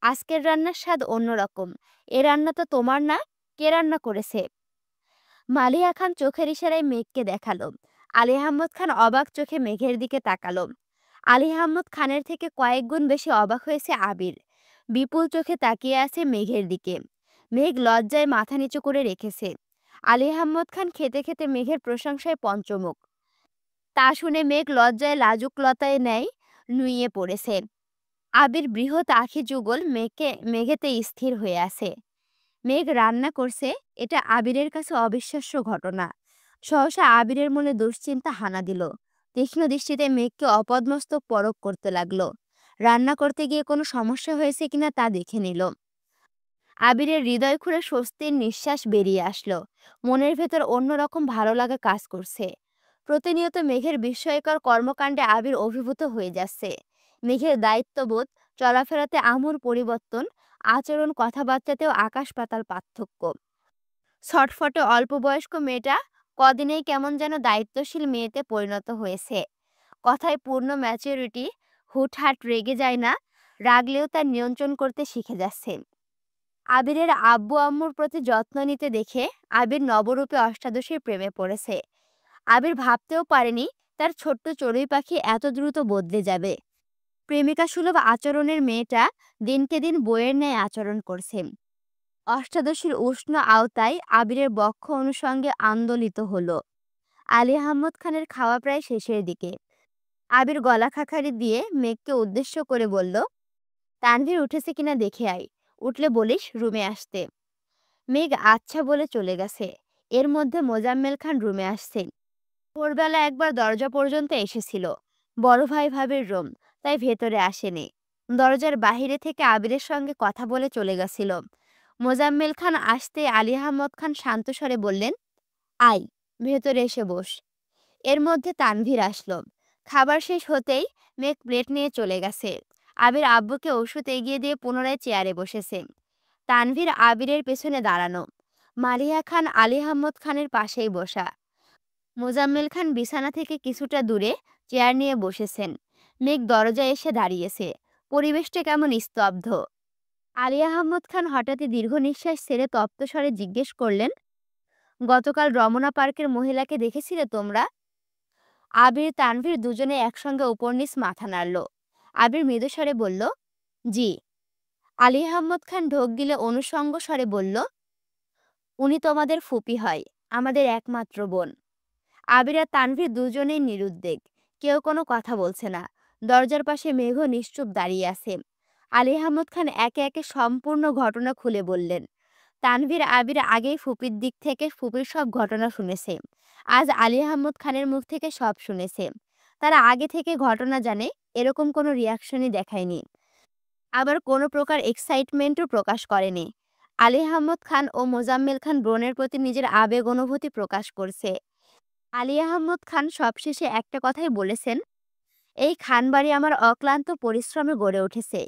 আজকের রান্নার স্বাদ অন্যরকম। এ রান্না তো তোমার না, কে রান্না করেছে? মালিয়া খান চোখের ইশারায় মেঘকে দেখালো। আলী আহমদ খান অবাক চোখে মেঘের দিকে তাকালো। আলী আহমদ খানের থেকে কয়েক গুণ বেশি অবাক হয়েছে আবির। বিপুল চোখে তাকিয়ে আছে মেঘের দিকে। মেঘ লজ্জায় মাথা নিচু করে রেখেছে। আলী আহমদ খান খেতে খেতে মেঘের প্রশংসায় পঞ্চমুখ। তা শুনে মেঘ লজ্জায় লাজুক লতায় ন্যায় নুইয়ে পড়েছে। আবির বৃহৎ আখি যুগল মেঘেতে স্থির হয়ে আছে। মেঘ রান্না করছে, এটা আবিরের কাছে অবিশ্বাস্য ঘটনা। সহসা আবিরের মনে দুশ্চিন্তা হানা দিল। তীক্ষ্ণ দৃষ্টিতে মেঘকে অপদ্মস্তক পরখ করতে লাগলো। রান্না করতে গিয়ে কোনো সমস্যা হয়েছে কিনা তা দেখে নিল। আবিরের হৃদয় খুঁড়ে স্বস্তির নিঃশ্বাস বেরিয়ে আসলো। মনের ভেতর অন্যরকম ভালো লাগা কাজ করছে। প্রতিনিয়ত মেঘের বিস্ময়কর কর্মকাণ্ডে আবির অভিভূত হয়ে যাচ্ছে। মেঘের দায়িত্ববোধ, চলাফেরাতে আমূল পরিবর্তন, আচরণ, কথাবার্তাতেও আকাশ পাতাল পার্থক্য। ছটফটে অল্প বয়স্ক মেয়েটা কদিনেই কেমন যেন দায়িত্বশীল মেয়েতে পরিণত হয়েছে। কথায় পূর্ণ ম্যাচুরিটি, হুটহাট রেগে যায় না, রাগলেও তার নিয়ন্ত্রণ করতে শিখে যাচ্ছে। আবিরের আব্বু আম্মুর প্রতি যত্ন নিতে দেখে আবির নবরূপে অষ্টাদশীর প্রেমে পড়েছে। আবির ভাবতেও পারেনি তার ছোট্ট চড়ুই পাখি এত দ্রুত বদলে যাবে। প্রেমিকা সুলভ আচরণের মেয়েটা দিনকে দিন বইয়ের ন্যায় আচরণ করছে। অষ্টাদশীর উষ্ণ আওতায় আবিরের বক্ষ অনুষঙ্গে আন্দোলিত হলো। আলী আহমদ খানের খাওয়া প্রায় শেষের দিকে। আবির গলা খাকারি দিয়ে মেঘকে উদ্দেশ্য করে বলল, তানভীর উঠেছে কিনা দেখে আয়, উঠলে বলিস রুমে আসতে। মেঘ আচ্ছা বলে চলে গেছে। এর মধ্যে মোজাম্মেল খান রুমে আসছে। ভোরবেলা একবার দরজা পর্যন্ত এসেছিল। বড় ভাই ভাবির রুম, তাই ভেতরে আসেনি। দরজার বাহিরে থেকে আবিরের সঙ্গে কথা বলে চলে গেছিল। মোজাম্মেল খান আসতে আলী আহমদ খান শান্ত স্বরে বললেন, আয়, ভেতরে এসে বস। এর মধ্যে তানভীর আসলো। খাবার শেষ হতেই মেঘ প্লেট নিয়ে চলে গেছে। আবির আব্বুকে ওষুধ এগিয়ে দিয়ে পুনরায় চেয়ারে বসেছে। তানভীর আবিরের পেছনে দাঁড়ানো। মালিয়া খান আলী আহমদ খানের পাশেই বসা। মোজাম্মেল খান বিছানা থেকে কিছুটা দূরে চেয়ার নিয়ে বসেছেন। মেঘ দরজায় এসে দাঁড়িয়েছে। পরিবেশটা কেমন স্তব্ধ। আলী আহমদ খান হঠাৎই দীর্ঘ নিঃশ্বাস ছেড়ে তপ্ত স্বরে জিজ্ঞেস করলেন, গতকাল রমনা পার্কের মহিলাকে দেখেছিলে তোমরা? আবির তানভীর দুজনে একসঙ্গে উপর নিচ মাথা নাড়ল। আবির মৃদুস্বরে বলল, জি। আলী আহমদ খান ঢোক গিলে অনুষঙ্গ স্বরে বলল, উনি তোমাদের ফুপি হয়, আমাদের একমাত্র বোন। আবির আর তানভীর দুজনেই নিরুদ্বেগ, কেউ কোনো কথা বলছে না। দরজার পাশে মেঘ নিশ্চুপ দাঁড়িয়ে আছে। আলী আহমদ খান একে একে সম্পূর্ণ ঘটনা খুলে বললেন। তানভীর আবির আগেই ফুপির দিক থেকে ফুপির সব ঘটনা শুনেছে। আজ আলী আহমদ খানের মুখ থেকে সব শুনেছে। তারা আগে থেকে ঘটনা জানে, এরকম কোনো রিয়াকশনই দেখায়নি। আবার কোনো প্রকার এক্সাইটমেন্টও প্রকাশ করেনি। আলী আহমদ খান ও মোজাম্মেল খান বোনের প্রতি নিজের আবেগ অনুভূতি প্রকাশ করছে। আলী আহমদ খান সবশেষে একটা কথাই বলেছেন, এই খানবাড়ি আমার অক্লান্ত পরিশ্রমে গড়ে উঠেছে।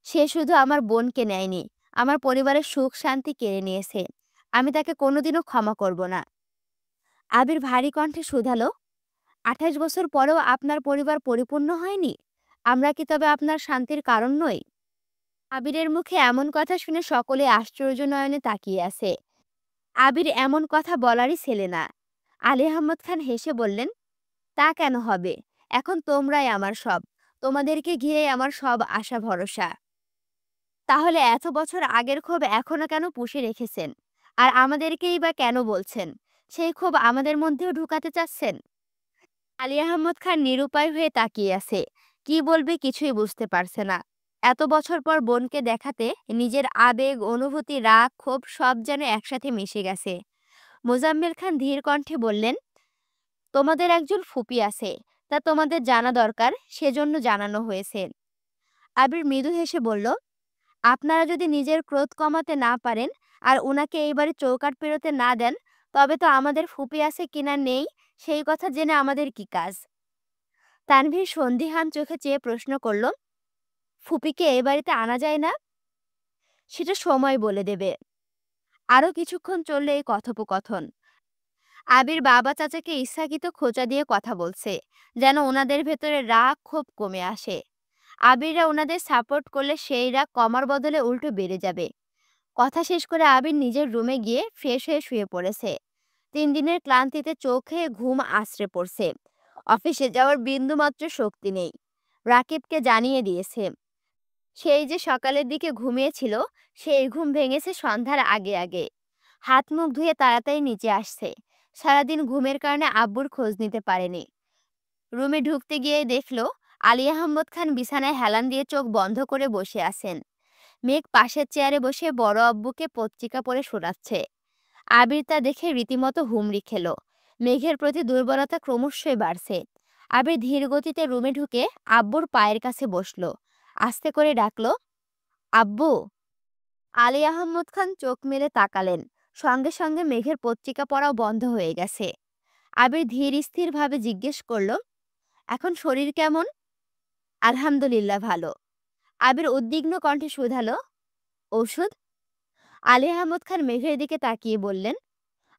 সে শুধু আমার বোনকে নেয়নি, আমার পরিবারের সুখ শান্তি কেড়ে নিয়েছে। আমি তাকে কোনোদিনও ক্ষমা করব না। আবির ভারী কণ্ঠে শুধালো, 28 বছর পরেও আপনার পরিবার পরিপূর্ণ হয়নি? আমরা কি তবে আপনার শান্তির কারণ নই? আবিরের মুখে এমন কথা শুনে সকলে আশ্চর্য নয়নে তাকিয়ে আছে। আবির এমন কথা বলারই ছেলে না। আলী আহমদ খান হেসে বললেন, তা কেন হবে? এখন তোমরাই আমার সব। তোমাদেরকে ঘিরেই আমার সব আশা ভরসা। তাহলে এত বছর আগের ক্ষোভ এখনো কেন পুষে রেখেছেন? আর আমাদেরকেই বা কেন বলছেন? সেই ক্ষোভ আমাদের মধ্যেও ঢুকাতে চাচ্ছেন? আলী আহমদ খান নিরুপায় হয়ে তাকিয়ে আছে। কি বলবে কিছুই বুঝতে পারছে না। এত বছর পর বোনকে দেখাতে নিজের আবেগ, অনুভূতি, রাগ, ক্ষোভ সব যেন একসাথে মিশে গেছে। মোজাম্মেল খান ধীর কণ্ঠে বললেন, তোমাদের একজন ফুপি আছে, তা তোমাদের জানা দরকার, সেজন্য জানানো হয়েছে। আবির মৃদু হেসে বলল, আপনারা যদি নিজের ক্রোধ কমাতে না পারেন আর উনাকে এইবারে চৌকাঠ পেরোতে না দেন, তবে তো আমাদের ফুপি আছে কিনা নেই সেই কথা জেনে আমাদের কি কাজ? তানভীর সন্দিহান চোখে চেয়ে প্রশ্ন করল, ফুপিকে এ বাড়িতে আনা যায় না? সেটা সময় বলে দেবে। আরও কিছুক্ষণ চললে এই কথোপকথন। আবির বাবা চাচাকে ইচ্ছাকৃত খোঁচা দিয়ে কথা বলছে, যেন ওনাদের ভেতরে রাগ ক্ষোভ কমে আসে। আবিররা ওনাদের সাপোর্ট করলে সেই রাগ কমার বদলে উল্টো বেড়ে যাবে। কথা শেষ করে আবির নিজের রুমে গিয়ে ফ্রেশ হয়ে শুয়ে পড়েছে। 3 দিনের ক্লান্তিতে চোখে ঘুম আছড়ে পড়ছে। অফিসে যাওয়ার বিন্দুমাত্র শক্তি নেই। রাকিবকে জানিয়ে দিয়েছে। সেই যে সকালের দিকে ঘুমিয়েছিল, সেই ঘুম ভেঙেছে সন্ধ্যার আগে আগে। হাত মুখ ধুয়ে তাড়াতাড়ি নিচে আসছে। সারাদিন ঘুমের কারণে আব্বুর খোঁজ নিতে পারেনি। রুমে ঢুকতে গিয়ে দেখলো আলী আহমদ খান বিছানায় হেলান দিয়ে চোখ বন্ধ করে বসে আছেন। মেঘ পাশের চেয়ারে বসে বড় আব্বুকে পত্রিকা পড়ে শোনাচ্ছে। আবির তা দেখে রীতিমতো হুমড়ি খেলো। মেঘের প্রতি দুর্বলতা ক্রমশই বাড়ছে। আবির ধীর গতিতে রুমে ঢুকে আব্বুর পায়ের কাছে বসলো। আস্তে করে ডাকলো, আব্বু। আলী আহমদ খান চোখ মেলে তাকালেন। সঙ্গে সঙ্গে মেঘের পত্রিকা পড়াও বন্ধ হয়ে গেছে। আবির ধীর স্থির ভাবে জিজ্ঞেস করলো, এখন শরীর কেমন? আলহামদুলিল্লাহ ভালো। আবির উদ্বিগ্ন কণ্ঠে শুধালো, ঔষধ? আলী আহমদ খান মেঘের দিকে তাকিয়ে বললেন,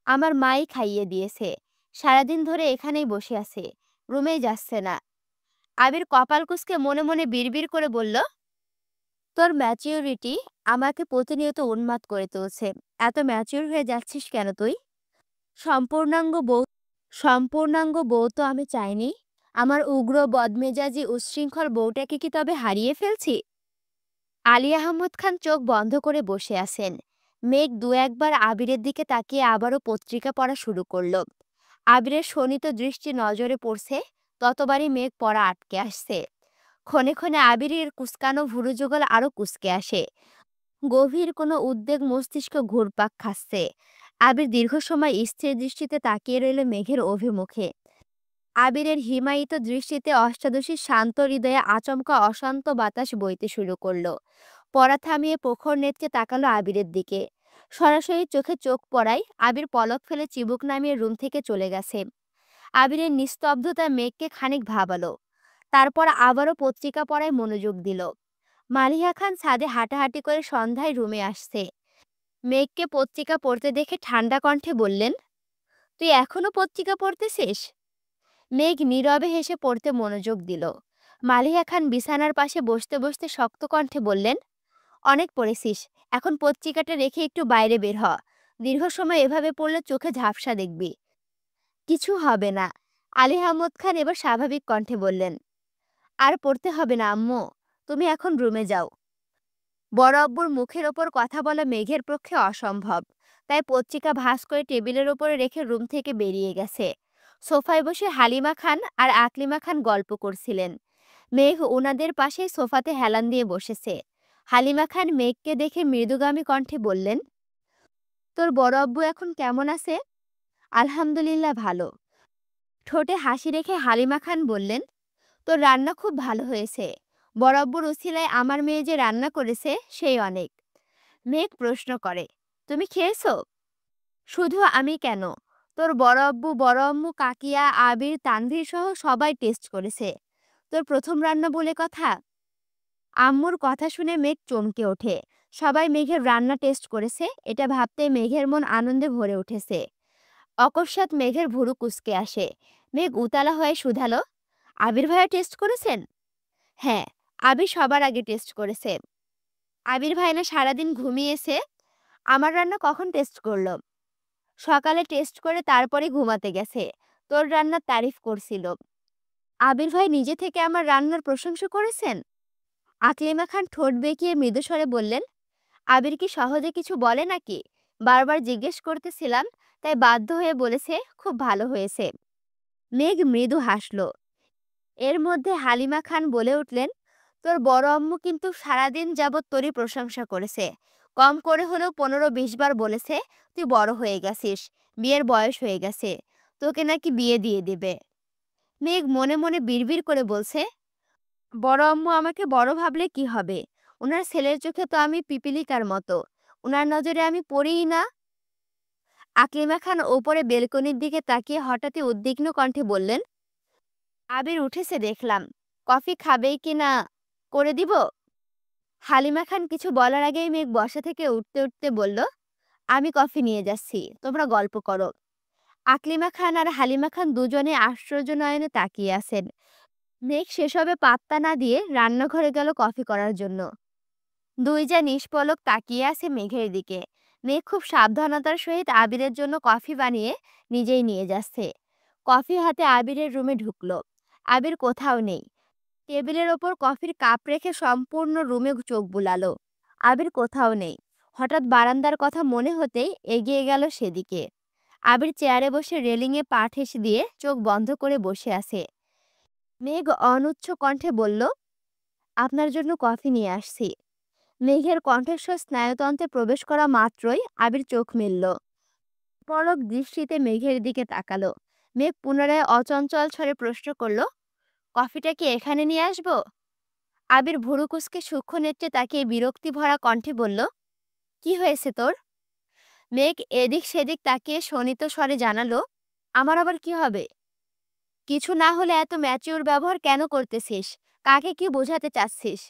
আমার মাই খাইয়ে দিয়েছে। সারাদিন ধরে এখানেই বসে আছে, রুমেই যাচ্ছে না। আবির কপাল কুঁচকে মনে মনে বিড়বিড় করে বলল, তোর ম্যাচিউরিটি আমাকে প্রতিনিয়ত উন্মাদ করে তুলছে। এত ম্যাচিউর হয়ে যাচ্ছিস কেন তুই? সম্পূর্ণাঙ্গ বউ সম্পূর্ণাঙ্গ বউ তো আমি চাইনি। আমার উগ্র বদমেজাজি উচ্ছৃঙ্খল বউটাকে কি তবে হারিয়ে ফেলছি? আলী আহমদ খান চোখ বন্ধ করে বসে আছেন। মেঘ দু একবার আবিরের দিকে তাকিয়ে আবারও পত্রিকা পড়া শুরু করলো। আবিরের শোণিত দৃষ্টি নজরে পড়ছে, ততবারই মেঘ পড়া আটকে আসছে। ক্ষণে ক্ষণে আবিরের কুঁচকানো ভুরু যুগল আরো কুঁচকে আসে। গভীর কোনো উদ্বেগ মস্তিষ্ক ঘুরপাক খাচ্ছে। আবির দীর্ঘ সময় স্থির দৃষ্টিতে তাকিয়ে রইল মেঘের অভিমুখে। আবিরের হিমায়িত দৃষ্টিতে অষ্টাদশীর শান্ত হৃদয়ে আচমকা অশান্ত বাতাস বইতে শুরু করলো। পড়া থামিয়ে প্রখর নেত্রে তাকালো আবিরের দিকে। সরাসরি চোখে চোখ পড়ায় আবির পলক ফেলে চিবুক নামিয়ে রুম থেকে চলে গেছে। আবিরের নিস্তব্ধতা মেঘকে খানিক ভাবালো। তারপর আবারও পত্রিকা পড়ায় মনোযোগ দিল। মালিহা খান ছাদে হাঁটাহাঁটি করে সন্ধ্যায় রুমে আসছে। মেঘকে পত্রিকা পড়তে দেখে ঠান্ডা কণ্ঠে বললেন, তুই এখনো পত্রিকা পড়তেছিস? মেঘ নীরবে হেসে পড়তে মনোযোগ দিল। মালিহা খান বিছানার পাশে বসতে বসতে শক্ত কণ্ঠে বললেন, অনেক পড়েছিস, এখন পত্রিকাটা রেখে একটু বাইরে বের হ। দীর্ঘ সময় এভাবে পড়লে চোখে ঝাপসা দেখবি। কিছু হবে না। আলী আহমদ খান এবার স্বাভাবিক কণ্ঠে বললেন, আর পড়তে হবে না আম্মু, তুমি এখন রুমে যাও। বড় আব্বুর মুখের ওপর কথা বলা মেঘের পক্ষে অসম্ভব। তাই পত্রিকা ভাঁজ করে টেবিলের ওপরে রেখে রুম থেকে বেরিয়ে গেছে। সোফায় বসে হালিমা খান আর আকলিমা খান গল্প করছিলেন। মেঘ ওনাদের পাশে সোফাতে হেলান দিয়ে বসেছে। হালিমা খান মেঘকে দেখে মৃদুগামী কণ্ঠে বললেন, তোর বড় আব্বু এখন কেমন আছে? আলহামদুলিল্লাহ ভালো। ঠোঁটে হাসি রেখে হালিমা খান বললেন, তোর রান্না খুব ভালো হয়েছে। বড় আব্বুর উছিলায় আমার মেয়ে যে রান্না করেছে সেই অনেক। মেঘ প্রশ্ন করে, তুমি খেয়েছো? শুধু আমি কেন, তোর বড় আব্বু, বড় আম্মু, কাকিয়া, আবির, তানভীর সহ সবাই টেস্ট করেছে। তোর প্রথম রান্না বলে কথা। আম্মুর কথা শুনে মেঘ চমকে ওঠে। সবাই মেঘের রান্না টেস্ট করেছে এটা ভাবতে মেঘের মন আনন্দে ভরে উঠেছে। অকস্মাৎ মেঘের ভুরু কুঁচকে আসে। মেঘ উতলা হয়ে শুধালো, আবির ভাইয়া টেস্ট করেছেন? হ্যাঁ, আবির সবার আগে টেস্ট করেছে। আবির ভাই না সারাদিন ঘুমিয়েছে। আমার রান্না কখন টেস্ট করলো? সকালে টেস্ট করে তারপরে ঘুমাতে গেছে। তোর রান্নার তারিফ করছিল। আবির ভাই নিজে থেকে আমার রান্নার প্রশংসা করেছেন? আকলিমা খান ঠোঁট বেঁকিয়ে মৃদুস্বরে বললেন, আবির কি সহজে কিছু বলে নাকি? বারবার জিজ্ঞেস করতেছিলাম, তাই বাধ্য হয়ে বলেছে খুব ভালো হয়েছে। মেঘ মৃদু হাসল। এর মধ্যে হালিমা খান বলে উঠলেন, তোর বড় আম্মু কিন্তু সারাদিন যাবৎ তোরই প্রশংসা করেছে। কম করে হলেও 15-20 বার বলেছে তুই বড় হয়ে গেছিস, বিয়ের বয়স হয়ে গেছে, তোকে নাকি বিয়ে দিয়ে দেবে। মেঘ মনে মনে বিড়বিড় করে বলছে, বড় আম্মু আমাকে বড় ভাবলে কি হবে? ওনার ছেলের চোখে তো আমি পিপিলিকার মতো। ওনার নজরে আমি পড়িই না। আকলিমা খান ওপরে বেলকনির দিকে তাকিয়ে হঠাৎই উদ্বিগ্ন কণ্ঠে বললেন, আবির উঠেছে দেখলাম, কফি খাবেই কি না করে দিব? হালিমা খান কিছু বলার আগেই মেঘ বসা থেকে উঠতে উঠতে বলল, আমি কফি নিয়ে যাচ্ছি, তোমরা গল্প করো। আকলিমা খান আর হালিমা খান দুজনে আশ্চর্য নয়নে তাকিয়ে আছেন। মেঘ সেসবে পাত্তা না দিয়ে রান্নাঘরে গেল কফি করার জন্য। দুই যা নিষ্পলক তাকিয়ে আছে মেঘের দিকে। মেঘ খুব সাবধানতার সহিত আবিরের জন্য কফি বানিয়ে নিজেই নিয়ে যাচ্ছে। কফি হাতে আবিরের রুমে ঢুকলো। আবির কোথাও নেই। টেবিলের ওপর কফির কাপ রেখে সম্পূর্ণ রুমে চোখ বুলালো। আবির কোথাও নেই। হঠাৎ বারান্দার কথা মনে হতেই এগিয়ে গেল সেদিকে। আবির চেয়ারে বসে রেলিংয়ে পা ঠেস দিয়ে চোখ বন্ধ করে বসে আছে। মেঘ অনুচ্চ কণ্ঠে বলল, আপনার জন্য কফি নিয়ে আসছি। মেঘের কণ্ঠস্বর স্নায়ুতন্ত্রে প্রবেশ করা মাত্রই আবির চোখ মেলল। পলক দৃষ্টিতে মেঘের দিকে তাকালো। মেঘ পুনরায় অচঞ্চল স্বরে প্রশ্ন করল, কফিটা কি এখানে নিয়ে আসবো? আবির ভুরু কুঁচকে সূক্ষ্ম নেত্রে তাকিয়ে বিরক্তি ভরা কণ্ঠে বলল, কি হয়েছে তোর? মেঘ এদিক সেদিক তাকিয়ে শোনিত স্বরে জানালো, আমার আবার কি হবে? কিছু না হলে এত ম্যাচিউর ব্যবহার কেন করতেছিস? কাকে কি বোঝাতে চাচ্ছিস?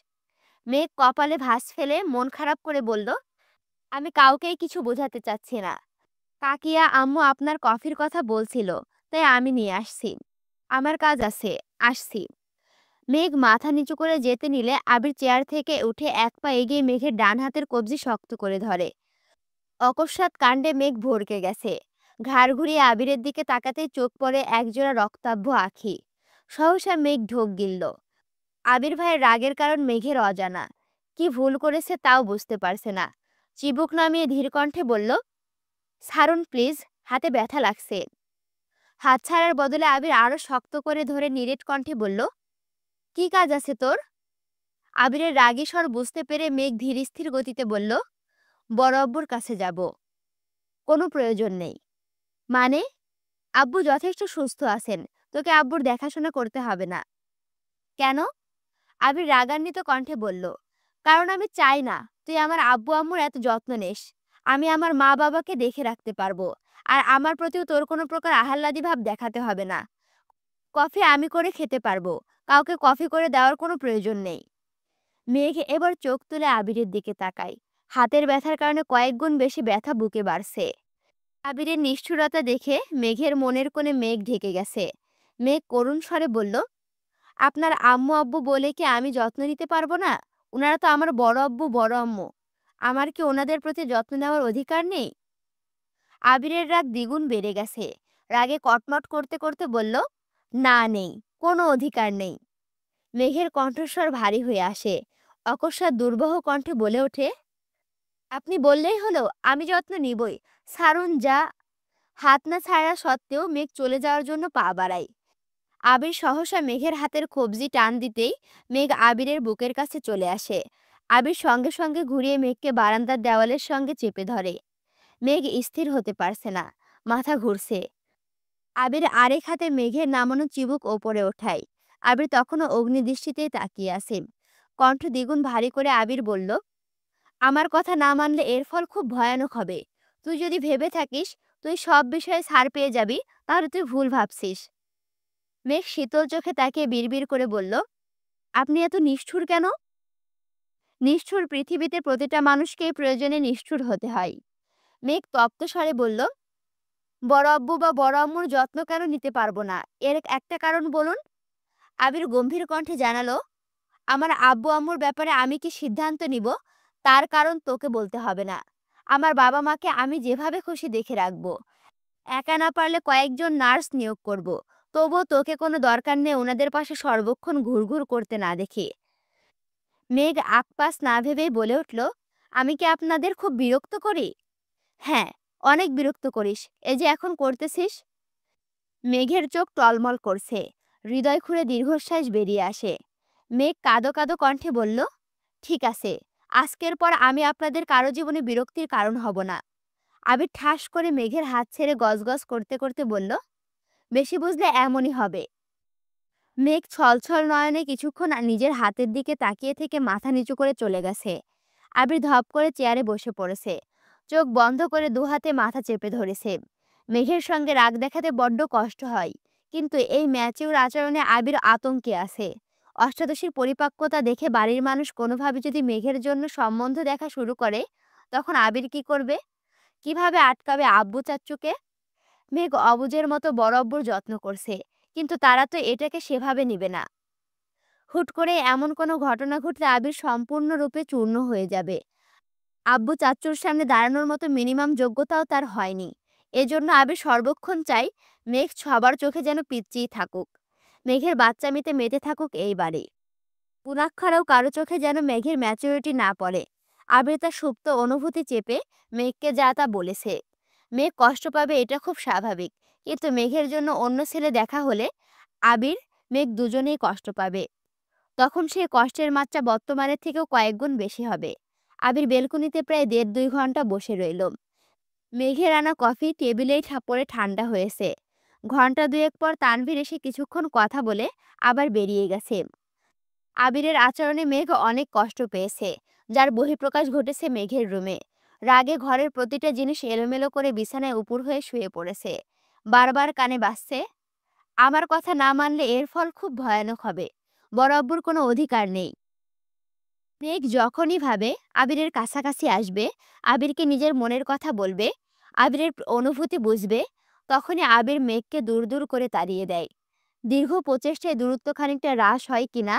মেঘ কপালে ভাঁজ ফেলে মন খারাপ করে বলল, আমি কাউকেই কিছু বোঝাতে চাচ্ছি না। কাকিয়া আম্মু আপনার কফির কথা বলছিল, তাই আমি নিয়ে আসছি। আমার কাজ আছে, আসছি। মেঘ মাথা নিচু করে যেতে নিলে আবির চেয়ার থেকে উঠে এক পা এগিয়ে মেঘের ডান হাতের কবজি শক্ত করে ধরে। অকস্মাৎ কাণ্ডে মেঘ ভড়কে গেছে। ঘাড় ঘুরিয়ে আবিরের দিকে তাকাতেই চোখ পড়ে একজোড়া রক্তাভ আঁখি। সহসা মেঘ ঢোক গিলল। আবির ভাইয়ের রাগের কারণ মেঘের অজানা। কি ভুল করেছে তাও বুঝতে পারছে না। চিবুক নামিয়ে ধীর কণ্ঠে বলল, ছাড়ুন প্লিজ, হাতে ব্যথা লাগছে। হাত ছাড়ার বদলে আবির আরো শক্ত করে ধরে নিরেট কণ্ঠে বলল, কি কাজ আছে তোর? আবিরের রাগী স্বর বুঝতে পেরে মেঘ ধীর স্থির গতিতে বলল, বড় আব্বুর কাছে যাব। কোনো প্রয়োজন নেই। মানে? আব্বু যথেষ্ট সুস্থ আছেন, তোকে আব্বুর দেখাশোনা করতে হবে না। কেন? আবির রাগান্বিত কণ্ঠে বলল, কারণ আমি চাই না তুই আমার আব্বু আম্মুর এত যত্ন নিস। আমি আমার মা বাবাকে দেখে রাখতে পারবো। আর আমার প্রতিও তোর কোনো প্রকার আহ্লাদি ভাব দেখাতে হবে না। কফি আমি করে খেতে পারবো, কাউকে কফি করে দেওয়ার কোনো প্রয়োজন নেই। মেঘ এবার চোখ তুলে আবিরের দিকে তাকায়। হাতের ব্যথার কারণে কয়েক গুণ বেশি ব্যথা বুকে বাড়ছে। আবিরের নিষ্ঠুরতা দেখে মেঘের মনের কোণে মেঘ ঢেকে গেছে। মেঘ করুণ স্বরে বলল, আপনার আম্মু আব্বু বলে কি আমি যত্ন নিতে পারবো না? ওনারা তো আমার বড় আব্বু, বড় আম্মু। আমার কি ওনাদের প্রতি যত্ন নেওয়ার অধিকার নেই? আবিরের রাগ দ্বিগুণ বেড়ে গেছে। রাগে কটমট করতে করতে বলল, না নেই, কোনো অধিকার নেই। মেঘের কণ্ঠস্বর ভারী হয়ে আসে। অকস্মাৎ দুর্বহ কণ্ঠে বলে ওঠে, আপনি বললেই হলো, আমি যত্ন নিবই। ছাড়ুন যা। হাত না ছাড়া সত্ত্বেও মেঘ চলে যাওয়ার জন্য পা বাড়ায়। আবির সহসা মেঘের হাতের কবজি টান দিতেই মেঘ আবিরের বুকের কাছে চলে আসে। আবির সঙ্গে সঙ্গে ঘুরিয়ে মেঘকে বারান্দার দেওয়ালের সঙ্গে চেপে ধরে। মেঘ স্থির হতে পারছে না, মাথা ঘুরছে। আবির আরেক হাতে মেঘের নামানো চিবুক ওপরে ওঠায়। আবির তখনও অগ্নিদৃষ্টিতেই তাকিয়ে আছে। কণ্ঠ দ্বিগুণ ভারী করে আবির বলল, আমার কথা না মানলে এর ফল খুব ভয়ানক হবে। তুই যদি ভেবে থাকিস তুই সব বিষয়ে ছাড় পেয়ে যাবি, তাহলে তুই ভুল ভাবছিস। মেঘ শীতল চোখে তাকিয়ে বিড়বিড় করে বলল, আপনি এত নিষ্ঠুর কেন? নিষ্ঠুর পৃথিবীতে প্রতিটা মানুষকেই প্রয়োজনে নিষ্ঠুর হতে হয়। মেঘ তপ্ত স্বরে বলল, বড় আব্বু বা বড় আম্মুর যত্ন কেন নিতে পারবো না, এর একটা কারণ বলুন। আবির গম্ভীর কণ্ঠে জানালো, আমার আব্বু আম্মুর ব্যাপারে আমি কি সিদ্ধান্ত নিব তার কারণ তোকে বলতে হবে না। আমার বাবা মাকে আমি যেভাবে খুশি দেখে রাখবো। একা না পারলে কয়েকজন নার্স নিয়োগ করব। তবুও তোকে কোনো দরকার নেই ওনাদের পাশে সর্বক্ষণ ঘুরঘুর করতে না দেখে। মেঘ আকপাস না ভেবেই বলে উঠল, আমি কি আপনাদের খুব বিরক্ত করি? হ্যাঁ, অনেক বিরক্ত করিস, এই যে এখন করতেছিস। মেঘের চোখ টলমল করছে, হৃদয় খুঁড়ে দীর্ঘশ্বাস বেরিয়ে আসে। মেঘ কাঁদো কাঁদো কণ্ঠে বলল, ঠিক আছে, আজকের পর আমি আপনাদের কারো জীবনে বিরক্তির কারণ হব না। আবির ঠাস করে মেঘের হাত ছেড়ে গজগজ করতে করতে বলল, বেশি বুঝলে এমনই হবে। মেঘ ছলছল নয়নে কিছুক্ষণ নিজের হাতের দিকে তাকিয়ে থেকে মাথা নিচু করে চলে গেছে। আবির ধপ করে চেয়ারে বসে পড়েছে, চোখ বন্ধ করে দু হাতে মাথা চেপে ধরেছে। মেঘের সঙ্গে রাগ দেখাতে বড্ড কষ্ট হয়, কিন্তু এই ম্যাচিউর আচরণে আবির আতঙ্কে আছে। অষ্টাদশীর পরিপক্কতা দেখে বাড়ির মানুষ কোনোভাবে যদি মেঘের জন্য সম্বন্ধ দেখা শুরু করে, তখন আবির কি করবে? কিভাবে আটকাবে আব্বু চাচ্চুকে? মেঘ অবুঝের মতো বড় আব্বুর যত্ন করছে, কিন্তু তারা তো এটাকে সেভাবে নিবে না। হুট করে এমন কোনো ঘটনা ঘটলে আবির সম্পূর্ণরূপে চূর্ণ হয়ে যাবে। আব্বু চাচ্চুর সামনে দাঁড়ানোর মতো মিনিমাম যোগ্যতাও তার হয়নি। এজন্য আবির সর্বক্ষণ চাই মেঘ সবার চোখে যেন পিচ্চিই থাকুক, মেঘের বাচ্চামিতে মেতে থাকুক এই বাড়ি। পুনাক্ষারাও কারো চোখে যেন মেঘের ম্যাচুরিটি না পড়ে। আবির তার সুপ্ত অনুভূতি চেপে মেঘকে যা তা বলেছে। মেঘ কষ্ট পাবে এটা খুব স্বাভাবিক, কিন্তু মেঘের জন্য অন্য ছেলে দেখা হলে আবির মেঘ দুজনেই কষ্ট পাবে। তখন সে কষ্টের মাত্রা বর্তমানের থেকেও কয়েক গুণ বেশি হবে। আবির বেলকনিতে প্রায় ১.৫-২ ঘন্টা বসে রইল। মেঘের আনা কফি টেবিলেই পড়ে ঠান্ডা হয়েছে। ঘন্টা দুয়েক পর তানভীর এসে কিছুক্ষণ কথা বলে আবার বেরিয়ে গেছে। আবিরের আচরণে মেঘ অনেক কষ্ট পেয়েছে, যার বহিঃপ্রকাশ ঘটেছে মেঘের রুমে। রাগে ঘরের প্রতিটা জিনিস এলোমেলো করে বিছানায় উপুড় হয়ে শুয়ে পড়েছে। বারবার কানে বাজছে, আমার কথা না মানলে এর ফল খুব ভয়ানক হবে। বড় আব্বুর কোনো অধিকার নেই। মেঘ যখনই ভাবে আবিরের কাছাকাছি আসবে, আবিরকে নিজের মনের কথা বলবে, আবিরের অনুভূতি বুঝবে, তখনই আবির মেঘকে দূর দূর করে তাড়িয়ে দেয়। দীর্ঘ প্রচেষ্টায় দূরত্ব খানিকটা হ্রাস হয় কিনা,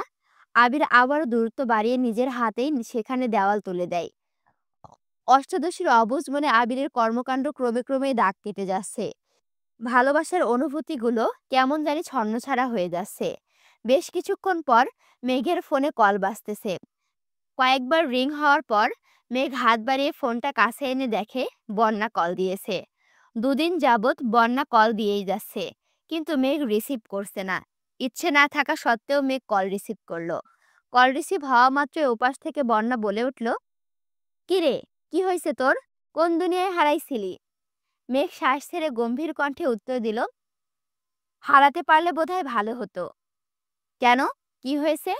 আবির আবারও দূরত্ব বাড়িয়ে নিজের হাতেই সেখানে দেওয়াল তুলে দেয়। অষ্টাদশীর অবুঝ মনে আবিরের কর্মকাণ্ড ক্রমে ক্রমে দাগ কেটে যাচ্ছে। ভালোবাসার অনুভূতিগুলো কেমন জানি ছন্নছাড়া হয়ে যাচ্ছে। বেশ কিছুক্ষণ পর মেঘের ফোনে কল বাজতেছে। কয়েকবার রিং হওয়ার পর মেঘ হাত বাড়িয়ে ফোনটা কাছে এনে দেখে বন্যা কল দিয়েছে। দুদিন যাবৎ বন্যা কল দিয়েই যাচ্ছে, কিন্তু মেঘ রিসিভ করছে না। ইচ্ছে না থাকা সত্ত্বেও মেঘ কল রিসিভ করলো। কল রিসিভ হওয়া মাত্রই ওপাশ থেকে বন্যা বলে উঠল, কি রে, কি হয়েছে তোর? কোন দুনিয়ায় হারাইছিলি? মেঘ শ্বাস ছেড়ে গম্ভীর কণ্ঠে উত্তর দিল, হারাতে পারলে বোধহয় ভালো হতো। কেন, কি হয়েছে?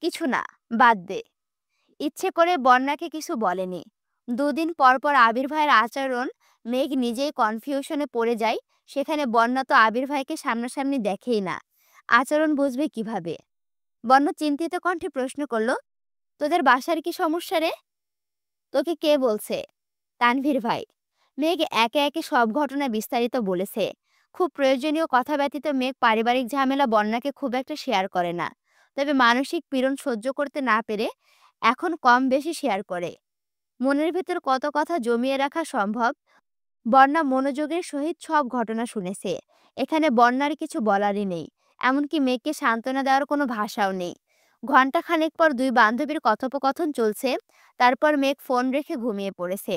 কিছু না, বাদ দে। ইচ্ছে করে বন্যাকে কিছু বলেনি। দুদিন পর পর আবির ভাইয়ের আচরণ মেঘ নিজেই কনফিউশনে পড়ে যায়। সেখানে বন্যা তো আবির ভাইকে সামনাসামনি দেখেই না, আচরণ বুঝবে কিভাবে? বন্যা চিন্তিত কণ্ঠে প্রশ্ন করল, তোদের বাসার কি সমস্যা রে? তোকে কে বলছে? তানভীর ভাই। মেঘ একে একে সব ঘটনা বিস্তারিত বলেছে। খুব প্রয়োজনীয় কথা ব্যতীত মেঘ পারিবারিক ঝামেলা বন্যাকে খুব একটা শেয়ার করে না, তবে মানসিক পীড়ন সহ্য করতে না পেরে এখন কম বেশি শেয়ার করে। মনের ভেতর কত কথা জমিয়ে রাখা সম্ভব? বন্যা মনোযোগের সহিত সব ঘটনা শুনেছে। এখানে বন্যার কিছু বলারই নেই, এমনকি মেঘকে সান্ত্বনা দেওয়ার কোনো ভাষাও নেই। ঘণ্টাখানেক পর দুই বান্ধবীর কথোপকথন চলছে, তারপর মেঘ ফোন রেখে ঘুমিয়ে পড়েছে।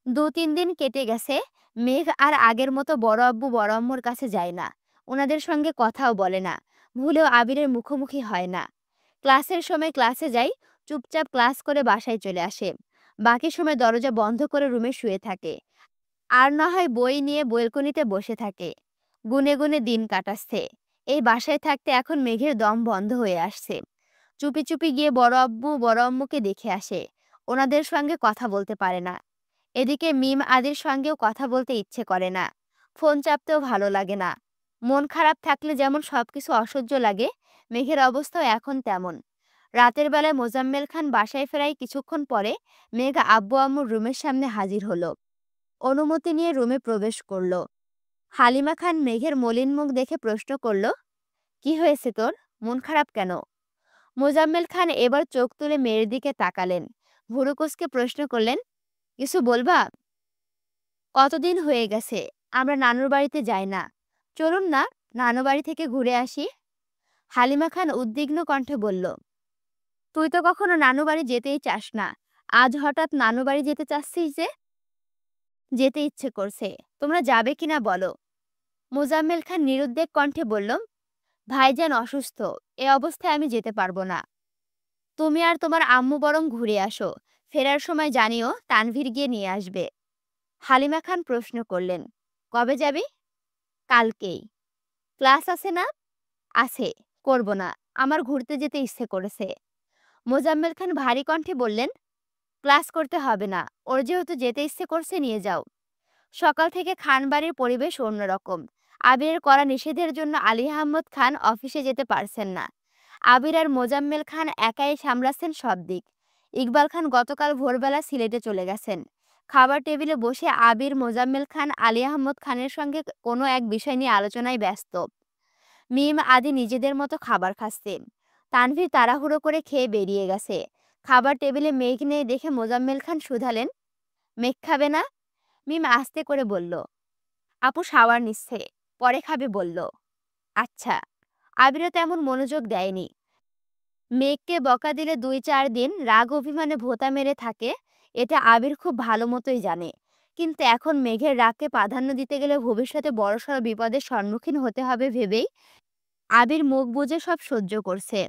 ২-৩ দিন কেটে গেছে। মেঘ আর আগের মতো বড় আব্বু বড় আম্মুর কাছে যায় না। ওনাদের সঙ্গে কথাও বলে না। ভুলেও আবিরের মুখোমুখি হয় না। ক্লাসের সময় ক্লাসে যায়, চুপচাপ ক্লাস করে বাসায় চলে আসে। বাকি সময় দরজা বন্ধ করে রুমে শুয়ে থাকে। আর না হয় বই নিয়ে বেলকনিতে বসে থাকে। গুনে গুনে দিন কাটাচ্ছে। এই বাসায় থাকতে এখন মেঘের দম বন্ধ হয়ে আসছে। চুপি চুপি গিয়ে বড় আব্বু বড় আম্মুকে দেখে আসে। ওনাদের সঙ্গে কথা বলতে পারে না। এদিকে মিম আদির সঙ্গেও কথা বলতে ইচ্ছে করে না। ফোন চাপতেও ভালো লাগে না। মন খারাপ থাকলে যেমন সবকিছু অসহ্য লাগে, মেঘের অবস্থাও এখন তেমন। রাতের বেলায় মোজাম্মেল খান বাসায় ফেরায় কিছুক্ষণ পরে মেঘ আব্বু আম্মুর রুমের সামনে হাজির হলো। অনুমতি নিয়ে রুমে প্রবেশ করল। হালিমা খান মেঘের মলিন মুখ দেখে প্রশ্ন করল, কি হয়েছে তোর? মন খারাপ কেন? মোজাম্মেল খান এবার চোখ তুলে মেয়ের দিকে তাকালেন। ভুরু কুঁচকে প্রশ্ন করলেন, কিছু বলবা? কতদিন হয়ে গেছে আমরা নানুর বাড়িতে যাই না। চলুন না, নানু বাড়ি থেকে ঘুরে আসি। হালিমা খান উদ্বিগ্ন কণ্ঠে বলল, তুই তো কখনো নানু বাড়ি যেতেই চাস না, আজ হঠাৎ নানু বাড়ি যেতে চাচ্ছিস যে? যেতে ইচ্ছে করছে, তোমরা যাবে কিনা বলো। মোজাম্মেল খান নিরুদ্বেগ কণ্ঠে বলল, ভাইজান অসুস্থ, এ অবস্থায় আমি যেতে পারবো না। তুমি আর তোমার আম্মু বরং ঘুরে আসো। ফেরার সময় জানিও তানভীর গিয়ে নিয়ে আসবে। হালিমা খান প্রশ্ন করলেন, কবে যাবি? কালকেই। ক্লাস আছে না? আছে, করব না। আমার ঘুরতে যেতে ইচ্ছে করেছে। মোজাম্মেল খান ভারী কণ্ঠে বললেন, ক্লাস করতে হবে না, ওর যেহেতু যেতে ইচ্ছে করছে নিয়ে যাও। সকাল থেকে খানবাড়ির পরিবেশ অন্যরকম। আবিরের করা নিষেধের জন্য আলী আহমদ খান অফিসে যেতে পারছেন না। আবির আর মোজাম্মেল খান একাই সামলাচ্ছেন সব দিক। ইকবাল খান গতকাল ভোরবেলা সিলেটে চলে গেছেন। খাবার টেবিলে বসে আবির, মোজাম্মেল খান আলী আহমদ খানের সঙ্গে কোনো এক বিষয় নিয়ে আলোচনায় ব্যস্ত। মিম আদি নিজেদের মতো খাবার খাচ্ছে। তানভীর তাড়াহুড়ো করে খেয়ে বেরিয়ে গেছে। খাবার টেবিলে মেঘ নেই দেখে মোজাম্মেল খান শুধালেন, মেঘ খাবে না? মিম আস্তে করে বলল, আপু শাওয়ার নিচ্ছে, পরে খাবে বলল। আচ্ছা। আবিরও তেমন মনোযোগ দেয়নি। মেঘকে বকা দিলে ২-৪ দিন রাগ অভিমানে ভোঁতা মেরে থাকে, এটা আবির খুব ভালো মতোই জানে। কিন্তু এখন মেঘের রাগকে প্রাধান্য দিতে গেলে ভবিষ্যতে বড়সড় বিপদের সম্মুখীন হতে হবে ভেবেই আবির মুখ বুজে সব সহ্য করছে।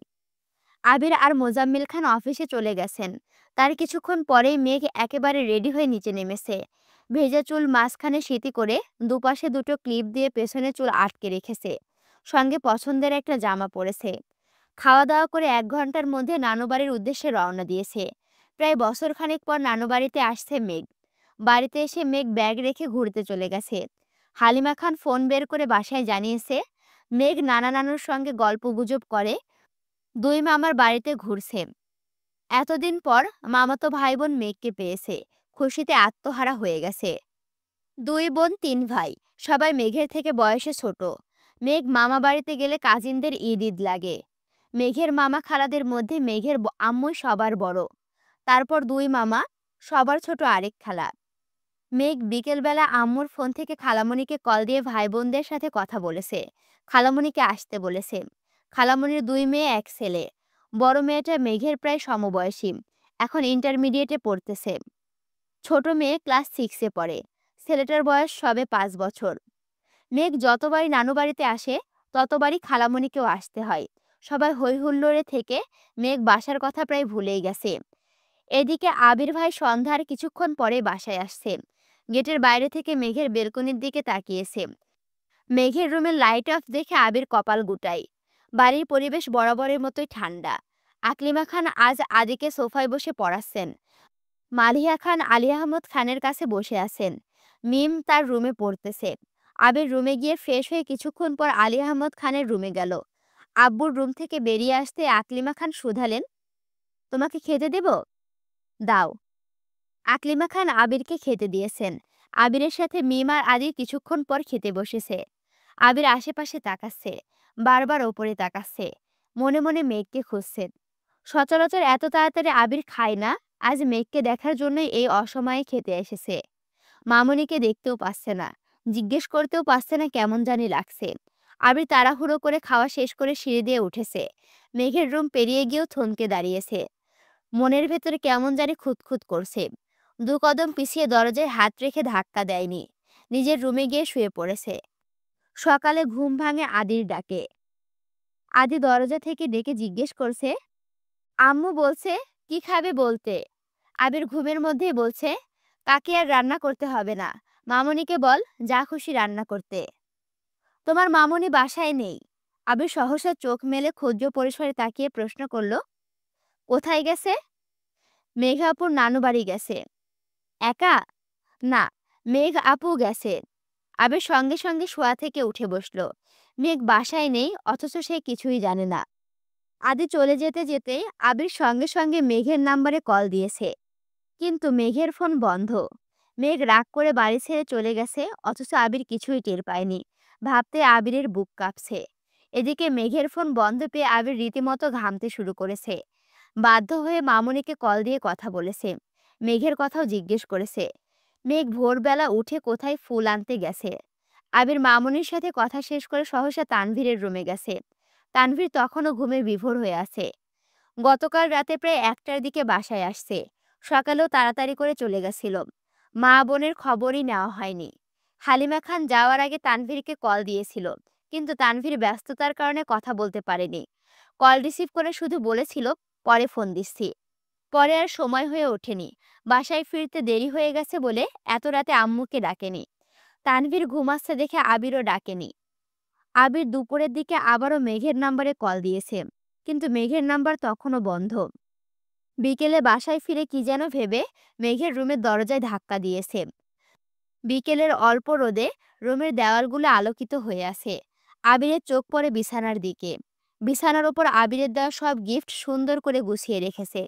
আবির আর মোজাম্মেল খান অফিসে চলে গেছেন। তার কিছুক্ষণ পরেই মেঘ একেবারে রেডি হয়ে নিচে নেমেছে। ভেজা চুল মাঝখানে সিঁথি করে দুপাশে দুটো ক্লিপ দিয়ে পেছনে চুল আটকে রেখেছে। সঙ্গে পছন্দের একটা জামা পরেছে। খাওয়া দাওয়া করে ১ ঘন্টার মধ্যে নানুবাড়ির উদ্দেশ্যে রওনা দিয়েছে। প্রায় বছরখানেক পর নানুবাড়িতে আসছে মেঘ। বাড়িতে এসে মেঘ ব্যাগ রেখে ঘুরতে চলে গেছে। হালিমা খান ফোন বের করে বাসায় জানিয়েছে, মেঘ নানা নানুর সঙ্গে গল্পগুজব করে ২ মামার বাড়িতে ঘুরছে। এতদিন পর মামাতো ভাই বোন মেঘকে পেয়েছে। খুশিতে আত্মহারা হয়ে গেছে। ২ বোন ৩ ভাই, সবাই মেঘের থেকে বয়সে ছোট। মেঘ মামা বাড়িতে গেলে কাজিনদের ঈদ ঈদ লাগে। মেঘের মামা খালাদের মধ্যে মেঘের আম্মুই সবার বড়। তারপর ২ মামা, সবার ছোট আরেক খালা। মেঘ বিকেলবেলা আম্মুর ফোন থেকে খালামণিকে কল দিয়ে ভাই বোনদের সাথে কথা বলেছে। খালামণিকে আসতে বলেছে। খালামণির ২ মেয়ে ১ ছেলে। বড় মেয়েটা মেঘের প্রায় সমবয়সী। এখন ইন্টারমিডিয়েটে পড়তেছে। ছোট মেয়ে ক্লাস 6 এ পড়ে। ছেলেটার বয়স সবে ৫ বছর। মেঘ যতবারই নানু বাড়িতে আসে, ততবারই খালামণিকেও আসতে হয়। সবাই হৈ হুল্লোড়ে থেকে মেঘ বাসার কথা প্রায় ভুলেই গেছে। এদিকে আবির ভাই সন্ধ্যার কিছুক্ষণ পরে বাসায় আসছে। গেটের বাইরে থেকে মেঘের বেলকনির দিকে তাকিয়েছে। মেঘের রুমের লাইট অফ দেখে আবির কপাল গুটায়। বাড়ির পরিবেশ বরাবরের মতোই ঠান্ডা। আকলিমা খান আজ আদিকে সোফায় বসে পড়াচ্ছেন। মালিহা খান আলী আহমদ খানের কাছে বসে আছেন। মিম তার রুমে পড়তেছে। আবির রুমে গিয়ে ফ্রেশ হয়ে কিছুক্ষণ পর আলী আহমদ খানের রুমে গেল। আব্বুর রুম থেকে বেরিয়ে আসতে আকলিমা খান শুধালেন, তোমাকে খেতে দেব? দাও। আকলিমা খান আবিরকে খেতে দিয়েছেন। আবিরের সাথে মিম আর আদি কিছুক্ষণ পর খেতে বসেছে। আবির আশেপাশে তাকাচ্ছে, বারবার ওপরে তাকাচ্ছে। মনে মনে মেঘকে খুঁজছে। সচরাচর এত তাড়াতাড়ি আবির খায় না। আজ মেঘকে দেখার জন্যই এই অসময়ে খেতে এসেছে। মামুনিকে দেখতেও পাচ্ছে না। জিজ্ঞেস করতেও পারছে না কেমন জানি লাগছে। আবির তাড়াহুড়ো করে খাওয়া শেষ করে সিঁড়ি দিয়ে উঠেছে। মেঘের রুম পেরিয়ে গিয়েও থমকে দাঁড়িয়েছে। মনের ভেতরে কেমন জানি খুঁতখুত করছে। দু কদম পিছিয়ে দরজায় হাত রেখে ধাক্কা দেয়নি, নিজের রুমে গিয়ে শুয়ে পড়েছে। সকালে ঘুম ভাঙে আদির ডাকে। আদি দরজা থেকে ডেকে জিজ্ঞেস করছে, আম্মু বলছে কি খাবে বলতে। আবির ঘুমের মধ্যেই বলছে, কাকে আর রান্না করতে হবে না, মামুনিকে বল যা খুশি রান্না করতে। তোমার মামুনি বাসায় নেই। আবির সহসা চোখ মেলে ক্ষুদ্র পরিসরে তাকিয়ে প্রশ্ন করল, কোথায় গেছে? মেঘ আপুর নানু বাড়ি গেছে। একা? না, মেঘ আপু গেছে। আবির সঙ্গে সঙ্গে শোয়া থেকে উঠে বসল। মেঘ বাসায় নেই, অথচ সে কিছুই জানে না। আদি চলে যেতে যেতে আবির সঙ্গে সঙ্গে মেঘের নাম্বারে কল দিয়েছে, কিন্তু মেঘের ফোন বন্ধ। মেঘ রাগ করে বাড়ি ছেড়ে চলে গেছে, অথচ আবির কিছুই টের পায়নি। ভাবতে আবিরের বুক কাঁপছে। এদিকে মেঘের ফোন বন্ধ পেয়ে আবির রীতিমতো ঘামতে শুরু করেছে। বাধ্য হয়ে মামুনিকে কল দিয়ে কথা বলেছে, মেঘের কথাও জিজ্ঞেস করেছে। মেঘ ভোরবেলা উঠে কোথায় ফুল আনতে গেছে। আবির মামুনির সাথে কথা শেষ করে সহসা তানভীরের রুমে গেছে। তানভীর তখনও ঘুমে বিভোর হয়ে আছে। গতকাল রাতে প্রায় ১টার দিকে বাসায় আসছে। সকালেও তাড়াতাড়ি করে চলে গেছিল। মা বোনের খবরই নেওয়া হয়নি। হালিমা খান যাওয়ার আগে তানভীরকে কল দিয়েছিল, কিন্তু তানভীর ব্যস্ততার কারণে কথা বলতে পারেনি। কল রিসিভ করে শুধু বলেছিল, পরে ফোন দিচ্ছি। পরে আর সময় হয়ে ওঠেনি। বাসায় ফিরতে দেরি হয়ে গেছে বলে এত রাতে আম্মুকে ডাকেনি। তানভীর ঘুমাচ্ছে দেখে আবিরও ডাকেনি। আবির দুপুরের দিকে আবারও মেঘের নাম্বারে কল দিয়েছে, কিন্তু মেঘের নাম্বার তখনও বন্ধ। বিকেলে বাসায় ফিরে কি যেন ভেবে মেঘের রুমের দরজায় ধাক্কা দিয়েছে। বিকেলের অল্প রোদে রুমের দেওয়ালগুলো আলোকিত হয়ে আছে। আবিরের চোখ পড়ে বিছানার দিকে। বিছানার ওপর আবিরের দেওয়া সব গিফট সুন্দর করে গুছিয়ে রেখেছে।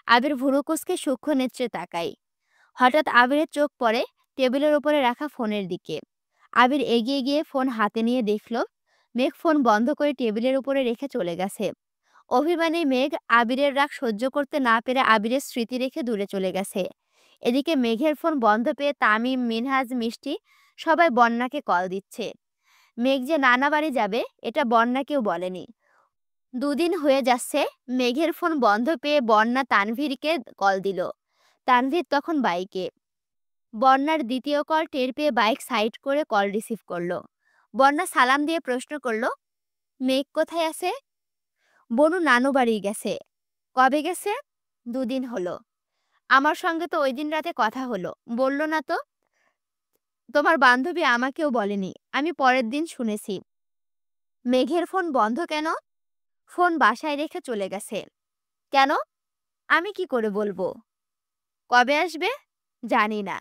আবির ভুরু কুঁচকে সূক্ষ্ম নেত্রে তাকায়। হঠাৎ আবিরের চোখ পড়ে টেবিলের উপরে রাখা ফোনের দিকে। আবির এগিয়ে গিয়ে ফোন হাতে নিয়ে দেখল, মেঘ ফোন বন্ধ করে টেবিলের উপরে রেখে চলে গেছে। অভিমানী মেঘ আবিরের রাগ সহ্য করতে না পেরে আবিরের স্মৃতি রেখে দূরে চলে গেছে। এদিকে মেঘের ফোন বন্ধ পেয়ে তামিম, মিনহাজ, মিষ্টি সবাই বন্যাকে কল দিচ্ছে। মেঘ যে নানা বাড়ি যাবে এটা বন্যাকেও বলেনি। দুদিন হয়ে যাচ্ছে, মেঘের ফোন বন্ধ পেয়ে বন্যা তানভীরকে কল দিল। তানভীর তখন বাইকে। বন্যার দ্বিতীয় কল টের পেয়ে বাইক সাইড করে কল রিসিভ করলো। বন্যা সালাম দিয়ে প্রশ্ন করলো, মেঘ কোথায় আছে? বনু নানু বাড়ি গেছে। কবে গেছে? ২ দিন হলো। আমার সঙ্গে তো ওই দিন রাতে কথা হলো, বলল না তো। তোমার বান্ধবী আমাকেও বলেনি, আমি পরের দিন শুনেছি। মেঘের ফোন বন্ধ কেন? ফোন বাসায় রেখে চলে গেছে। কেন? আমি কি করে বলবো? কবে আসবে? জানি না।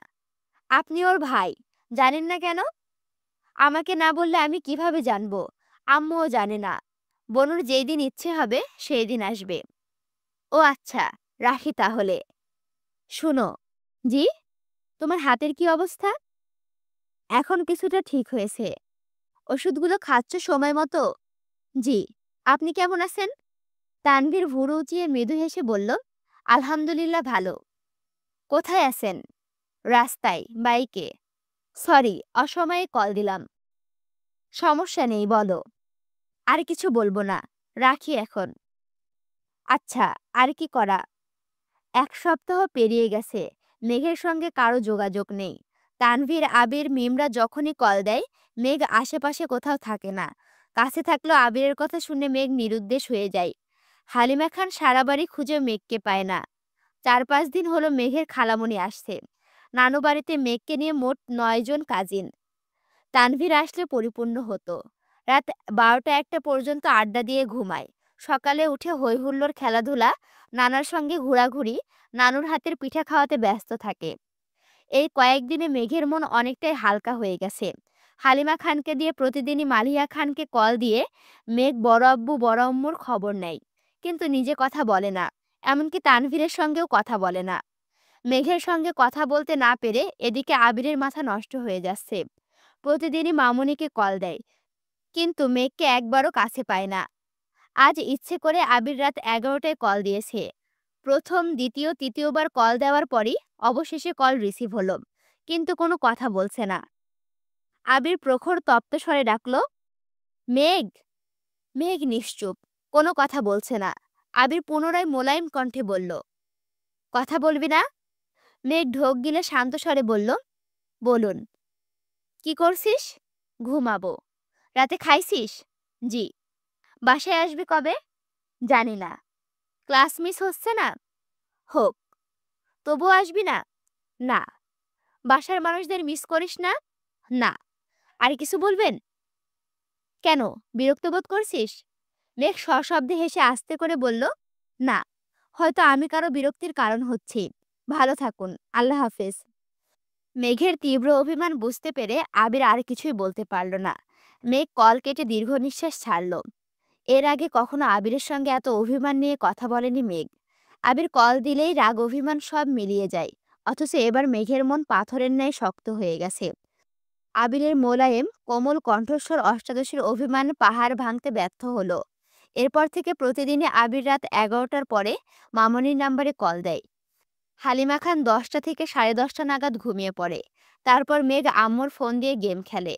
আপনি ওর ভাই, জানেন না কেন? আমাকে না বললে আমি কিভাবে জানবো? আম্মুও জানে না। বনুর যেই দিন ইচ্ছে হবে সেই দিন আসবে। ও আচ্ছা, রাখি তাহলে। শুনো। জি? তোমার হাতের কি অবস্থা? এখন কিছুটা ঠিক হয়েছে। ওষুধগুলো খাচ্ছ সময় মতো? জি। আপনি কেমন আছেন? তানভীর ভুরু উঁচিয়ে মৃদু হেসে বলল, আলহামদুলিল্লাহ ভালো। কোথায় আছেন? রাস্তায়, বাইকে। সরি, অসময়ে কল দিলাম। সমস্যা নেই, বলো। আর কিছু বলবো না, রাখি এখন। আচ্ছা, আর কি করা? ১ সপ্তাহ পেরিয়ে গেছে, মেঘের সঙ্গে কারো যোগাযোগ নেই। তানভীর, আবির, মিমরা যখনই কল দেয় মেঘ আশেপাশে কোথাও থাকে না। কাছে থাকলেও আবিরের কথা শুনে মেঘ নিরুদ্দেশ হয়ে যায়। হালিমা খান সারা বাড়ি খুঁজে মেঘকে পায় না। ৪-৫ দিন হলো মেঘের খালামণি আসছে। নানু বাড়িতে মেঘকে নিয়ে মোট ৯ জন কাজিন। তানভীর আসলে পরিপূর্ণ হতো। রাত ১২টা-১টা পর্যন্ত আড্ডা দিয়ে ঘুমায়। সকালে উঠে হৈ হুল্লোড়, খেলাধুলা, নানার সঙ্গে ঘোরাঘুরি, নানুর হাতের পিঠা খাওয়াতে ব্যস্ত থাকে। এই কয়েকদিনে মেঘের মন অনেকটাই হালকা হয়ে গেছে। হালিমা খানকে দিয়ে প্রতিদিনই মালিহা খানকে কল দিয়ে মেঘ বড় আব্বু বড় আম্মুর খবর নেয়, কিন্তু নিজে কথা বলে না। এমনকি তানভীরের সঙ্গেও কথা বলে না। মেঘের সঙ্গে কথা বলতে না পেরে এদিকে আবিরের মাথা নষ্ট হয়ে যাচ্ছে। প্রতিদিনই মামুনিকে কল দেয়, কিন্তু মেঘকে একবারও কাছে পায় না। আজ ইচ্ছে করে আবির রাত ১১টায় কল দিয়েছে। প্রথম, দ্বিতীয়, তৃতীয়বার কল দেওয়ার পরই অবশেষে কল রিসিভ হলো, কিন্তু কোনো কথা বলছে না। আবির প্রখর তপ্ত স্বরে ডাকলো, মেঘ। মেঘ নিশ্চুপ, কোনো কথা বলছে না। আবির পুনরায় মোলায়েম কণ্ঠে বলল, কথা বলবি না? মেঘ ঢোক গিলে শান্ত স্বরে বলল, বলুন। কি করছিস? ঘুমাবো। রাতে খাইছিস? জি। বাসায় আসবি কবে? জানি না। ক্লাস মিস হচ্ছে না? হোক। তবুও আসবি না? না। বাসার মানুষদের মিস করিস না? না। আর কিছু বলবেন? কেন, বিরক্ত বোধ করছিস? মেঘ সশব্দে হেসে আস্তে করে বলল, না, হয়তো আমি কারো বিরক্তির কারণ হচ্ছি। ভালো থাকুন। আল্লাহ হাফেজ। মেঘের তীব্র অভিমান বুঝতে পেরে আবির আর কিছুই বলতে পারল না। মেঘ কল কেটে দীর্ঘ নিঃশ্বাস ছাড়ল। এর আগে কখনো আবিরের সঙ্গে এত অভিমান নিয়ে কথা বলেনি মেঘ। আবির কল দিলেই রাগ অভিমান সব মিলিয়ে যায়। অথচ এবার মেঘের মন পাথরের ন্যায় শক্ত হয়ে গেছে। আবিরের মোলায়েম কোমল কণ্ঠস্বর অষ্টাদশীর অভিমান পাহাড় ভাঙতে ব্যর্থ হলো। এরপর থেকে প্রতিদিনই আবির রাত 11টার পরে মামনির নাম্বারে কল দেয়। হালিমা খান 10টা থেকে 10:30 নাগাদ ঘুমিয়ে পড়ে। তারপর মেঘ আম্মুর ফোন দিয়ে গেম খেলে।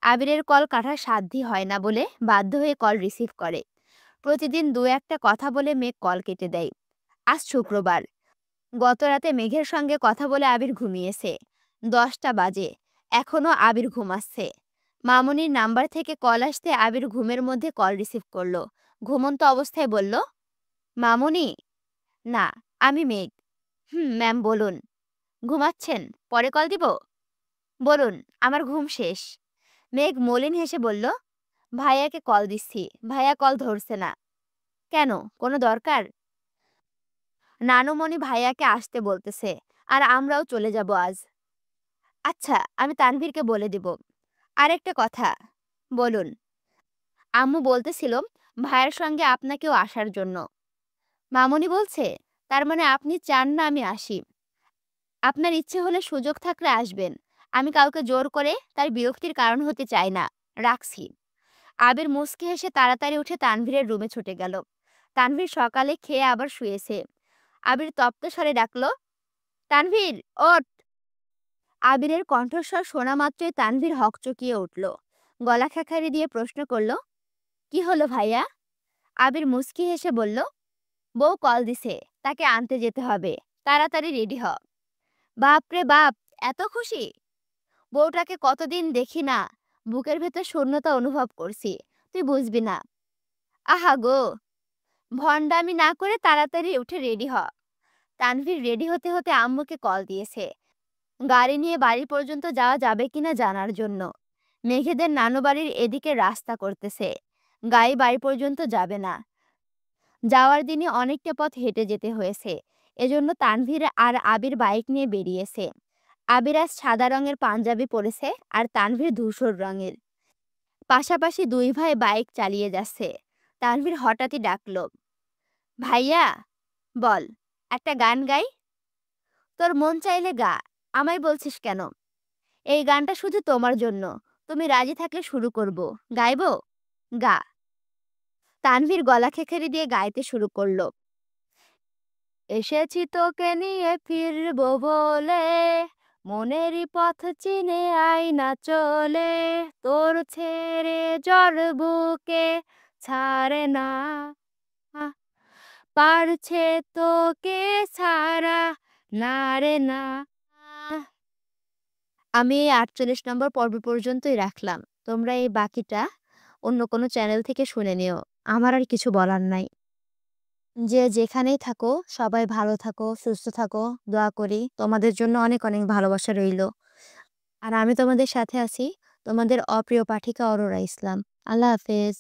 আবিরের কল কাটার সাধ্যই হয় না বলে বাধ্য হয়ে কল রিসিভ করে। প্রতিদিন দু একটা কথা বলে মেঘ কল কেটে দেয়। আজ শুক্রবার। গত রাতে মেঘের সঙ্গে কথা বলে আবির ঘুমিয়েছে। 10টা বাজে। এখনও আবির ঘুমাচ্ছে। মামুনির নাম্বার থেকে কল আসতে আবির ঘুমের মধ্যে কল রিসিভ করলো। ঘুমন্ত অবস্থায় বলল, মামুনি। না, আমি মেঘ। হুম ম্যাম, বলুন। ঘুমাচ্ছেন? পরে কল দিব? বলুন, আমার ঘুম শেষ। মেঘ মলিন হেসে বলল, ভাইয়াকে কল দিচ্ছি, ভাইয়া কল ধরছে না। কেন, কোনো দরকার? নানুমণি ভাইয়াকে আসতে বলতেছে, আর আমরাও চলে যাব আজ। আচ্ছা, আমি তানভীরকে বলে দিব। আরেকটা কথা। বলুন। আম্মু বলতেছিল ভাইয়ের সঙ্গে আপনাকেও আসার জন্য। মামুনি বলছে, তার মানে আপনি চান না আমি আসি? আপনার ইচ্ছে হলে সুযোগ থাকলে আসবেন। আমি কাউকে জোর করে তার বিরক্তির কারণ হতে চাই না। রাখছি। আবির মুচকি হেসে তাড়াতাড়ি উঠে তানভীরের রুমে ছুটে গেল। তানভীর সকালে খেয়ে আবার শুয়েছে। আবির তপ্ত স্বরে ডাকল, তানভীর, ওঠ। আবিরের কণ্ঠস্বর শোনা মাত্রই তানভীর হকচকিয়ে উঠল। গলা খেকারি দিয়ে প্রশ্ন করল, কি হলো ভাইয়া? আবির মুচকি হেসে বলল, বউ কল দিছে, তাকে আনতে যেতে হবে। তাড়াতাড়ি রেডি হ। বাপ রে বাপ, এত খুশি! বউটাকে কতদিন দেখি না। বুকের ভেতর শূন্যতা অনুভব করছি। তুই বুঝবি না। আহা গো! ভন্ডামি না করে তাড়াতাড়ি উঠে রেডি হ। তানভীর রেডি হতে হতে আম্মুকে কল দিয়েছে, গাড়ি নিয়ে বাড়ি পর্যন্ত যাওয়া যাবে কিনা জানার জন্য। মেঘেদের নানু বাড়ির এদিকে রাস্তা করতেছে। গাড়ি বাড়ি পর্যন্ত যাবে না। যাওয়ার দিনে অনেকটা পথ হেঁটে যেতে হয়েছে। এজন্য তানভীর আর আবির বাইক নিয়ে বেরিয়েছে। আবির আজ সাদা রঙের পাঞ্জাবি পরেছে আর তানভীর ধূসর রঙের। পাশাপাশি দুই ভাই বাইক চালিয়ে যাচ্ছে। তানভীর হঠাৎই ডাকলো, ভাইয়া। বল। একটা গান গাই? তোর মন চাইলে গা। আমায় বলছিস কেন? এই গানটা শুধু তোমার জন্য। তুমি রাজি থাকলে শুরু করব। গাইবো? গা। তানভীর গলা খেকেরি দিয়ে গাইতে শুরু করলো, এসেছি তোকে নিয়ে ফিরবো বলে, মনেরই পথ চিনে আই না চলে, তোর ছেড়ে জ্বর বুকে ছাড়ে না, পারছে তোকে ছাড়া, না রে না। আমি এই ৪৮ নম্বর পর্ব পর্যন্তই রাখলাম। তোমরা এই বাকিটা অন্য কোনো চ্যানেল থেকে শুনে নিও। আমার আর কিছু বলার নাই। যে যেখানেই থাকো সবাই ভালো থাকো, সুস্থ থাকো। দোয়া করি তোমাদের জন্য অনেক অনেক ভালোবাসা রইলো। আর আমি তোমাদের সাথে আছি। তোমাদের অপ্রিয় পাঠিকা অরোরা ইসলাম। আল্লাহ হাফেজ।